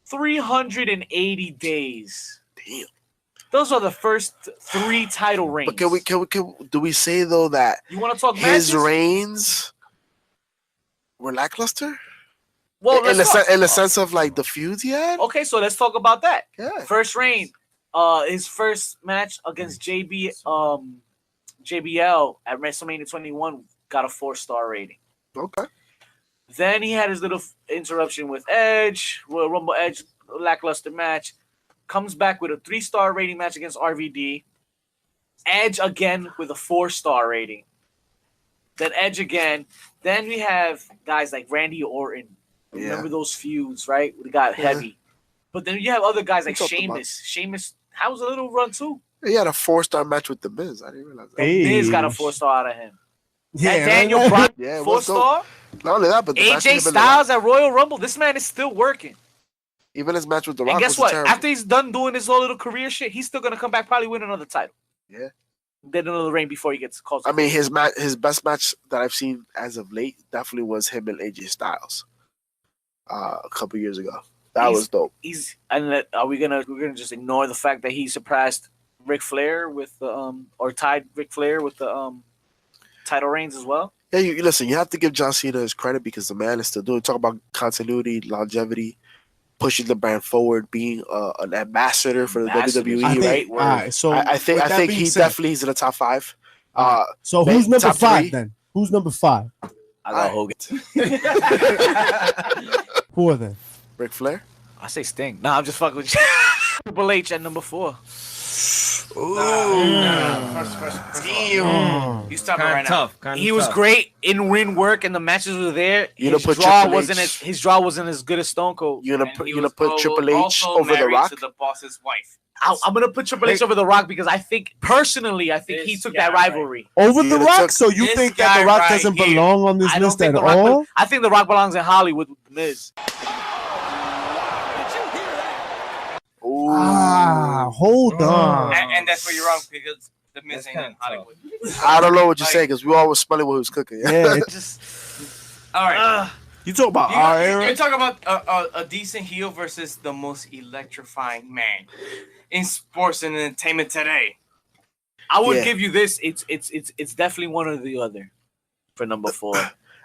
Speaker 3: 380 days.
Speaker 5: Damn.
Speaker 3: Those are the first 3 title reigns.
Speaker 5: But do we say though that
Speaker 3: You want to talk
Speaker 5: his
Speaker 3: matches?
Speaker 5: reigns were lackluster?
Speaker 3: Well,
Speaker 5: in
Speaker 3: let's talk.
Speaker 5: the sense of like the feuds he had?
Speaker 3: Okay, so let's talk about that.
Speaker 5: Yeah.
Speaker 3: First reign, his first match against JBL at WrestleMania 21 got a 4-star rating.
Speaker 5: Okay.
Speaker 3: Then he had his little interruption with Edge, Royal Rumble Edge, lackluster match. Comes back with a 3-star rating match against RVD. Edge again with a 4-star rating. Then Edge again. Then we have guys like Randy Orton.
Speaker 5: Yeah.
Speaker 3: Remember those feuds, right? We got heavy. But then you have other guys like
Speaker 5: We talked about-
Speaker 3: Sheamus. Sheamus, how was a little run too?
Speaker 5: He had a 4-star match with the Miz. I didn't realize that.
Speaker 4: Hey.
Speaker 3: Miz got a 4-star out of him.
Speaker 4: Yeah,
Speaker 3: And Daniel Bryan,
Speaker 5: Yeah, it was
Speaker 3: 4-star.
Speaker 5: Not only that, but the match
Speaker 3: AJ
Speaker 5: with him and The
Speaker 3: Styles at Royal Rumble. This man is still working.
Speaker 5: Rock- even his match with The Rock
Speaker 3: And guess
Speaker 5: was
Speaker 3: what?
Speaker 5: terrible.
Speaker 3: After he's done doing his whole little career shit, he's still gonna come back, probably win another title.
Speaker 5: Yeah.
Speaker 3: Then another reign before he gets called.
Speaker 5: I mean, his best match that I've seen as of late definitely was him and AJ Styles a couple years ago. That was dope.
Speaker 3: We're gonna just ignore the fact that he surpassed Ric Flair with the or tied Ric Flair with the title reigns as well.
Speaker 5: Yeah, you listen. You have to give John Cena his credit because the man is still doing. Talk about continuity, longevity, pushing the brand forward, being an ambassador for the
Speaker 3: Ambassador.
Speaker 5: WWE.
Speaker 4: I think,
Speaker 5: Right?
Speaker 4: all right, so
Speaker 5: I think
Speaker 4: with that being
Speaker 5: he
Speaker 4: said-
Speaker 5: definitely is in the top 5.
Speaker 4: So
Speaker 5: man,
Speaker 4: who's number
Speaker 5: top
Speaker 4: 5
Speaker 5: 3?
Speaker 4: then? Who's number 5?
Speaker 3: I got Hogan.
Speaker 4: 4 then.
Speaker 5: Ric Flair.
Speaker 3: I say Sting. Nah, I'm just fucking with you. Triple H at number 4.
Speaker 6: Damn. You stop it right
Speaker 1: Kind of
Speaker 6: now.
Speaker 1: tough. Kind of
Speaker 3: He was
Speaker 1: tough.
Speaker 3: great in ring work, and the matches were there.
Speaker 5: You
Speaker 3: His
Speaker 5: don't put
Speaker 3: draw
Speaker 5: Triple
Speaker 3: wasn't
Speaker 5: H-
Speaker 3: his draw wasn't as good as Stone Cold.
Speaker 5: You gonna
Speaker 6: And
Speaker 5: put
Speaker 6: he
Speaker 5: you gonna
Speaker 6: was
Speaker 5: put Triple H
Speaker 6: also
Speaker 5: over The
Speaker 6: married
Speaker 5: Rock?
Speaker 6: to the boss's wife.
Speaker 3: I'm gonna put Triple H over The Rock because I think personally, he
Speaker 6: This
Speaker 3: took
Speaker 6: guy
Speaker 3: that rivalry.
Speaker 4: Over
Speaker 5: You
Speaker 4: The
Speaker 5: gotta
Speaker 4: Rock?
Speaker 5: took-
Speaker 4: So you
Speaker 6: This
Speaker 4: think that The
Speaker 6: guy
Speaker 4: Rock
Speaker 6: right
Speaker 4: doesn't
Speaker 6: here.
Speaker 4: belong on this
Speaker 3: I don't
Speaker 4: list
Speaker 3: think
Speaker 4: at
Speaker 3: The Rock.
Speaker 4: all?
Speaker 3: I think The Rock belongs in Hollywood with The Miz.
Speaker 5: Ooh.
Speaker 4: Hold on.
Speaker 6: And that's where you're wrong because the Miz
Speaker 1: That's
Speaker 6: ain't in
Speaker 1: kinda
Speaker 6: Hollywood.
Speaker 5: I don't know what you're
Speaker 6: Like-
Speaker 5: saying because we always smelling what he was cooking.
Speaker 4: Yeah, it-
Speaker 3: Just
Speaker 6: All right.
Speaker 4: you talk about
Speaker 6: You
Speaker 4: our
Speaker 6: got-
Speaker 4: era.
Speaker 6: You're talking about a decent heel versus the most electrifying man in sports and entertainment today.
Speaker 3: I would
Speaker 5: Yeah.
Speaker 3: give you this. It's definitely one or the other for number 4.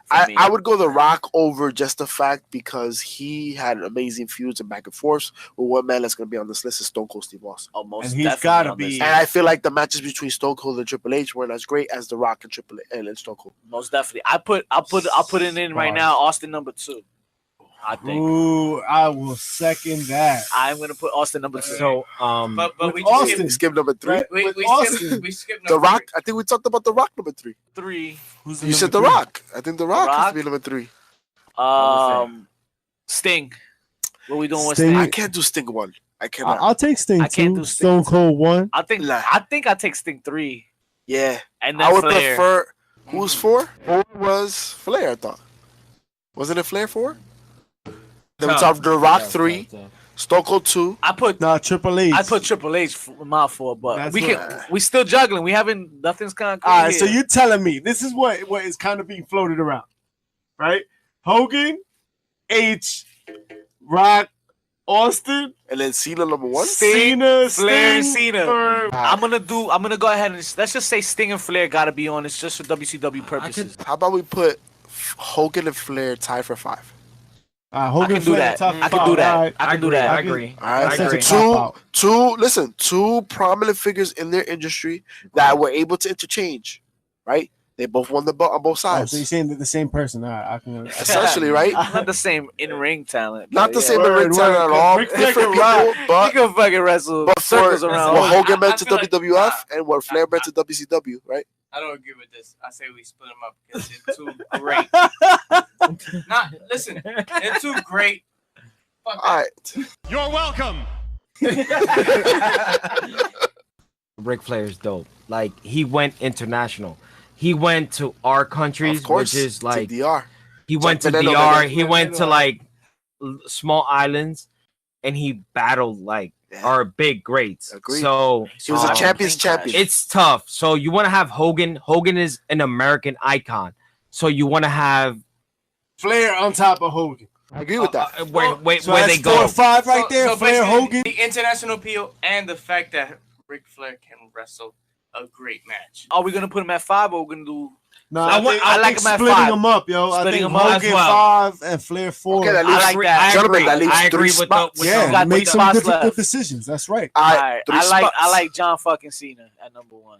Speaker 3: for me.
Speaker 5: I would go The Rock over just the fact because he had amazing feuds and back and forth. But one man that's going to be on this list is Stone Cold Steve Austin.
Speaker 3: Oh, most
Speaker 4: And he's
Speaker 3: definitely
Speaker 4: gotta
Speaker 3: on this
Speaker 4: be-
Speaker 3: list.
Speaker 5: And I feel like the matches between Stone Cold and Triple H weren't as great as The Rock and Triple H and Stone Cold.
Speaker 3: Most definitely. I'll put it in right now. Austin number 2. I think
Speaker 4: Ooh, I will second that.
Speaker 3: I'm gonna put Austin number 2.
Speaker 1: So
Speaker 6: But we
Speaker 4: Austin-
Speaker 6: just skipped,
Speaker 5: Skip number 3.
Speaker 6: we
Speaker 4: Austin.
Speaker 6: skipped
Speaker 5: The
Speaker 6: number
Speaker 5: Rock.
Speaker 6: 3.
Speaker 5: I think we talked about The Rock number 3.
Speaker 3: 3.
Speaker 4: Who's
Speaker 5: You said The Rock. I think The Rock has
Speaker 3: Rock?
Speaker 5: to be number 3.
Speaker 3: Sting. What we doing with
Speaker 4: Sting.
Speaker 3: Sting?
Speaker 5: I can't do Sting 1. I cannot.
Speaker 4: I'll take Sting
Speaker 3: I can't
Speaker 4: 2.
Speaker 3: do Sting
Speaker 4: Stone Cold 1.
Speaker 3: I think I take Sting 3.
Speaker 5: Yeah.
Speaker 3: And then
Speaker 5: I would
Speaker 3: Flair.
Speaker 5: prefer. Who was 4? 4 was Flair, I thought. Wasn't it Flair 4? Then we talked The Rock 3, Stone Cold 2.
Speaker 3: I put
Speaker 4: Triple H.
Speaker 3: I put Triple H my 4, but
Speaker 4: That's
Speaker 3: we
Speaker 4: what-
Speaker 3: can we still juggling. We haven't nothing's kind of
Speaker 4: All right, so you're telling me this is what is kind of being floated around, right? Hogan, H, Rock, Austin,
Speaker 5: And then Cena number 1.
Speaker 4: Cena,
Speaker 3: Flair,
Speaker 4: Sting,
Speaker 3: Cena.
Speaker 4: or-
Speaker 3: I'm gonna go ahead and let's just say Sting and Flair gotta be on this just for WCW purposes.
Speaker 5: How about we put Hogan and Flair tied for 5?
Speaker 4: Hogan,
Speaker 3: I can do
Speaker 4: Flair,
Speaker 3: that.
Speaker 4: top
Speaker 3: I can
Speaker 4: five.
Speaker 3: do that.
Speaker 4: All right.
Speaker 3: I can do that.
Speaker 1: I agree.
Speaker 5: All right.
Speaker 4: That's such a
Speaker 5: Two,
Speaker 4: cop-out.
Speaker 5: two prominent figures in their industry that were able to interchange, right? They both won the belt on both
Speaker 4: Oh,
Speaker 5: sides.
Speaker 4: so you're saying that the same person? All right, I can.
Speaker 5: Essentially, right?
Speaker 3: Not the same in-ring talent.
Speaker 5: Not
Speaker 3: but
Speaker 5: the
Speaker 3: yeah.
Speaker 5: same in ring
Speaker 4: Word,
Speaker 5: talent
Speaker 4: word.
Speaker 5: at all.
Speaker 4: Ric Flair
Speaker 5: Different
Speaker 4: can rock.
Speaker 5: people,
Speaker 3: He
Speaker 5: but
Speaker 3: can fucking wrestle
Speaker 5: but for
Speaker 3: circles around.
Speaker 5: what Hogan meant
Speaker 6: I
Speaker 5: to
Speaker 6: feel like-
Speaker 5: WWF and what Flair meant to WCW, right?
Speaker 6: I don't agree with this. I say we split them up because they're too great. Listen, they're too great. Fuck
Speaker 5: All
Speaker 6: that.
Speaker 5: right.
Speaker 2: You're welcome.
Speaker 1: Ric Flair's dope. Like he went international. He went to our countries,
Speaker 5: Of course,
Speaker 1: which is like
Speaker 5: to DR.
Speaker 1: he went to
Speaker 5: Banana,
Speaker 1: DR.
Speaker 5: banana.
Speaker 1: He went to like small islands, and he battled like our big greats.
Speaker 5: Agreed.
Speaker 1: So
Speaker 5: He was a
Speaker 3: Oh,
Speaker 5: champion's
Speaker 3: thank
Speaker 5: champion.
Speaker 1: it's tough. So you want to have Hogan. Hogan is an American icon. So you want to have
Speaker 4: Flair on top of Hogan.
Speaker 5: I agree with that.
Speaker 1: where
Speaker 4: So
Speaker 1: they
Speaker 4: that's 4
Speaker 1: go.
Speaker 4: or 5 right there. Flair,
Speaker 6: basically,
Speaker 4: Hogan.
Speaker 6: the international appeal and the fact that Ric Flair can wrestle a great match.
Speaker 3: Are we gonna put him at 5 or we're gonna do?
Speaker 4: No,
Speaker 1: I
Speaker 4: think
Speaker 3: like him at
Speaker 4: splitting
Speaker 3: 5.
Speaker 4: them up, yo. I
Speaker 3: Splitting
Speaker 4: think
Speaker 3: them up
Speaker 4: Hogan
Speaker 1: as well.
Speaker 4: 5 and Flair 4.
Speaker 5: Okay, that
Speaker 3: I
Speaker 5: leaves
Speaker 3: like that.
Speaker 5: Gentlemen, that leaves
Speaker 1: I agree
Speaker 5: 3
Speaker 1: with the
Speaker 5: spots.
Speaker 1: with
Speaker 4: Yeah,
Speaker 3: got
Speaker 4: make
Speaker 3: three
Speaker 4: some
Speaker 3: spots
Speaker 4: difficult
Speaker 3: left.
Speaker 4: decisions. That's right.
Speaker 5: All
Speaker 3: All
Speaker 5: right,
Speaker 3: right,
Speaker 5: 3
Speaker 3: I
Speaker 5: spots.
Speaker 3: like John fucking Cena at number 1.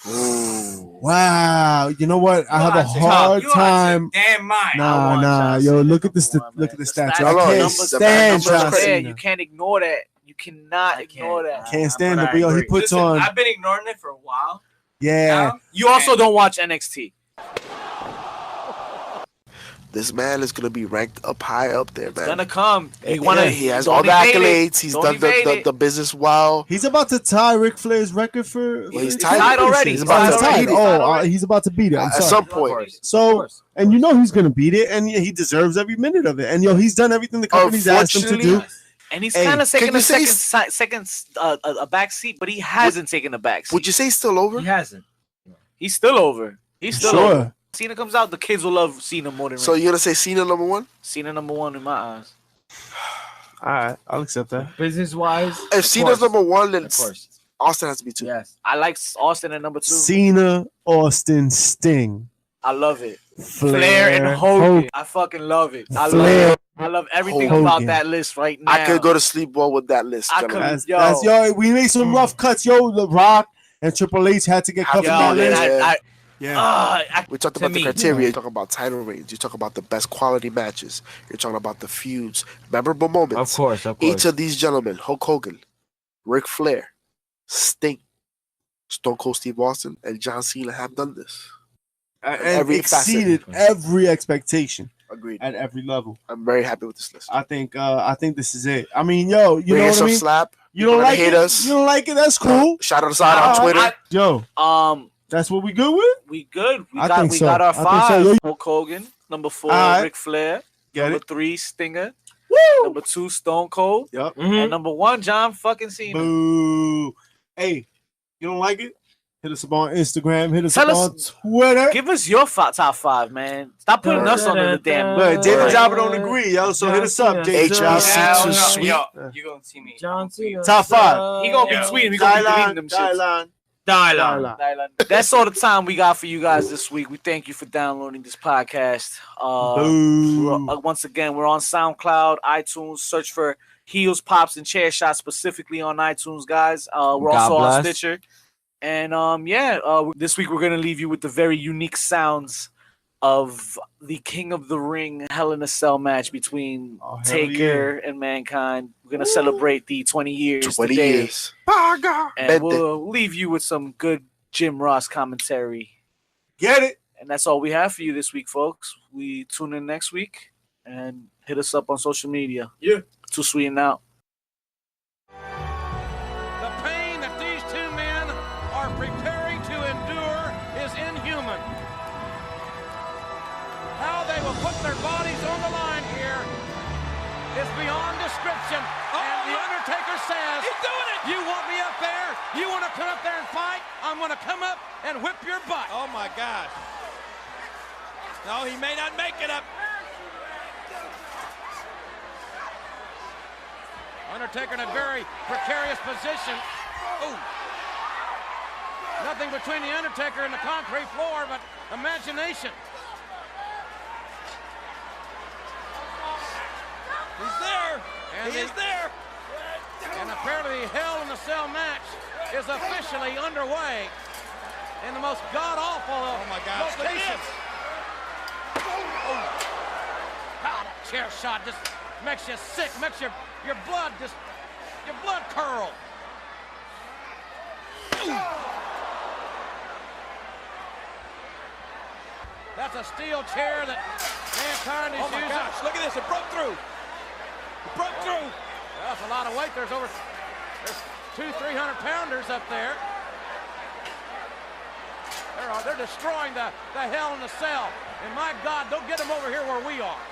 Speaker 5: Ooh.
Speaker 4: Wow, you know what? I have a
Speaker 6: You out
Speaker 4: hard
Speaker 6: your
Speaker 4: time.
Speaker 6: damn mind.
Speaker 4: Nah,
Speaker 3: want John
Speaker 4: yo,
Speaker 3: Cena
Speaker 4: look at
Speaker 3: number
Speaker 4: the
Speaker 3: one,
Speaker 4: look
Speaker 3: man.
Speaker 4: at the
Speaker 3: The
Speaker 4: stats.
Speaker 3: stats
Speaker 4: I
Speaker 5: are
Speaker 4: can't
Speaker 5: numbers, the
Speaker 4: stand
Speaker 5: numbers are
Speaker 4: John
Speaker 5: crazy.
Speaker 4: Cena.
Speaker 3: You can't ignore that. You cannot
Speaker 1: I
Speaker 3: ignore
Speaker 1: can't.
Speaker 3: that.
Speaker 4: Can't stand
Speaker 1: But
Speaker 4: it,
Speaker 1: I
Speaker 4: but yo, he
Speaker 1: agree.
Speaker 4: puts
Speaker 6: Listen,
Speaker 4: on.
Speaker 6: I've been ignoring it for a while.
Speaker 4: Yeah,
Speaker 6: Now,
Speaker 3: You also don't watch NXT.
Speaker 5: This man is gonna be ranked up high up there,
Speaker 3: It's
Speaker 5: man.
Speaker 3: gonna come.
Speaker 5: Yeah,
Speaker 3: You wanna?
Speaker 5: he has
Speaker 3: don't
Speaker 5: all the
Speaker 3: evade it.
Speaker 5: accolades. He's
Speaker 3: Don't
Speaker 5: done
Speaker 3: evade
Speaker 5: the
Speaker 3: it.
Speaker 5: business well.
Speaker 4: he's about to tie Ric Flair's record for.
Speaker 5: Well, he's
Speaker 4: for
Speaker 5: tied
Speaker 3: tied
Speaker 4: finishing.
Speaker 3: already.
Speaker 4: He's
Speaker 3: He's
Speaker 4: about to
Speaker 3: tied
Speaker 4: tie
Speaker 3: already.
Speaker 4: it.
Speaker 3: He's tied
Speaker 4: Oh,
Speaker 3: already.
Speaker 4: he's about to beat it. I'm
Speaker 5: At
Speaker 4: sorry.
Speaker 5: some
Speaker 1: Of
Speaker 5: point.
Speaker 1: course.
Speaker 4: So, and you know he's gonna beat it, and he deserves every minute of it. And yo, he's done everything the company's asked him to do.
Speaker 5: Unfortunately,
Speaker 3: And he's
Speaker 4: Hey,
Speaker 3: kind of taking
Speaker 5: can you
Speaker 3: a
Speaker 5: say
Speaker 3: second a back seat, but he hasn't taken a back seat.
Speaker 5: Would you say he's still over?
Speaker 1: He hasn't.
Speaker 3: He's still over. He's still over.
Speaker 4: Sure.
Speaker 3: Cena comes out, the kids will love Cena more than
Speaker 5: So
Speaker 3: Rick.
Speaker 5: you're gonna say Cena number 1?
Speaker 3: Cena number 1 in my eyes.
Speaker 4: All right, I'll accept that.
Speaker 1: Business wise,
Speaker 5: If Cena's number 1, then
Speaker 1: of course,
Speaker 5: Austin has to be 2.
Speaker 1: yes.
Speaker 3: I like Austin at number 2.
Speaker 4: Cena, Austin, Sting,
Speaker 3: I love it.
Speaker 4: Flair,
Speaker 3: Flair and Hogan. I fucking love it. I love
Speaker 4: Flair.
Speaker 3: it. I love everything
Speaker 4: Hogan.
Speaker 3: about that list right now.
Speaker 5: I could go to sleep well with that list.
Speaker 3: I
Speaker 5: gentlemen.
Speaker 3: could-
Speaker 4: That's yo. We made some rough cuts, yo. The Rock and Triple H had to get cut
Speaker 3: Yo,
Speaker 4: from that
Speaker 3: man,
Speaker 4: list. Yeah.
Speaker 5: We talked
Speaker 1: To
Speaker 5: about the
Speaker 1: me,
Speaker 5: criteria. You talk about title reigns. You talk about the best quality matches. You're talking about the feuds, memorable moments.
Speaker 1: Of course, of course.
Speaker 5: Each of these gentlemen, Hulk Hogan, Ric Flair, Sting, Stone Cold Steve Austin, and John Cena have done this.
Speaker 4: And
Speaker 5: every
Speaker 4: exceeded
Speaker 1: facet.
Speaker 4: every expectation
Speaker 5: Agreed.
Speaker 4: at every level.
Speaker 5: I'm very happy with this list.
Speaker 4: I think this is it. I mean, yo, you
Speaker 5: Bring
Speaker 4: know
Speaker 5: us
Speaker 4: what I
Speaker 5: some
Speaker 4: mean?
Speaker 5: slap.
Speaker 4: You don't
Speaker 5: People
Speaker 4: like
Speaker 5: hate
Speaker 4: it?
Speaker 5: us.
Speaker 4: You don't like it? That's cool.
Speaker 5: Shout us out on Twitter.
Speaker 4: Yo,
Speaker 3: Um,
Speaker 4: that's what we good with?
Speaker 3: we good. We
Speaker 4: I
Speaker 3: got
Speaker 4: think
Speaker 3: we
Speaker 4: so.
Speaker 3: got our
Speaker 4: I think
Speaker 3: 5.
Speaker 4: so. Yo-
Speaker 3: Hulk Hogan. Number 4,
Speaker 4: Alright.
Speaker 3: Ric Flair.
Speaker 4: Get
Speaker 3: Number
Speaker 4: it?
Speaker 3: 3, Stinger.
Speaker 4: Woo!
Speaker 3: Number 2, Stone Cold.
Speaker 4: Yep.
Speaker 1: Mhm.
Speaker 3: And number 1, John fucking Cena.
Speaker 4: Boo. Hey, you don't like it? Hit us up on Instagram. Hit us
Speaker 3: Tell
Speaker 4: up
Speaker 3: us-
Speaker 4: on Twitter.
Speaker 3: Give us your top 5, man. Stop putting us on the damn.
Speaker 4: But David
Speaker 3: Right.
Speaker 4: Jabba don't agree, yo. So hit us up, David
Speaker 5: HBC
Speaker 4: Jabba.
Speaker 5: too sweet.
Speaker 6: Yo, you gonna see me.
Speaker 1: John Cena.
Speaker 4: Top 5.
Speaker 3: He gonna be
Speaker 6: Yeah.
Speaker 3: tweeting. He gonna be deleting
Speaker 4: Skyline,
Speaker 3: them shit.
Speaker 4: Skyline.
Speaker 1: Dylan.
Speaker 3: That's all the time we got for you guys this week. We thank you for downloading this podcast. Once again, we're on SoundCloud, iTunes. Search for Heels, Pops, and Chair Shots specifically on iTunes, guys. We're also on Stitcher. And this week we're going to leave you with the very unique sounds of the King of the Ring Hell in a Cell match between Taker and Mankind. We're going to celebrate the 20 years
Speaker 5: 20
Speaker 3: today.
Speaker 5: years.
Speaker 3: And we'll leave you with some good Jim Ross commentary.
Speaker 4: Get it?
Speaker 3: And that's all we have for you this week, folks. We tune in next week and hit us up on social media.
Speaker 2: Yeah.
Speaker 3: Too Sweet and Out.
Speaker 2: The pain that these two men are preparing to endure is inhuman. How they will put their bodies on the line here is beyond description. And The Undertaker says, he's doing it! You want me up there? You want to come up there and fight? I'm going to come up and whip your butt. Oh, my gosh. No, he may not make it up. Undertaker in a very precarious position. Ooh. Nothing between the Undertaker and the concrete floor but imagination. He's there. He is there. And apparently the Hell in a Cell match is officially underway in the most god-awful of locations. Oh. God, that chair shot just makes you sick, makes your blood curl. That's a steel chair that Mankind is using. Gosh, look at this, it broke through. It broke through. Well, that's a lot of weight. There's 200-300 pounders up there. They're destroying the Hell in the Cell. And my God, don't get them over here where we are.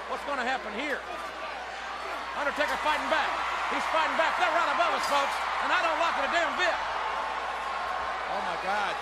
Speaker 2: What's going to happen here? Undertaker fighting back. He's fighting back. They're right above us, folks. And I don't like it a damn bit. Oh, my God.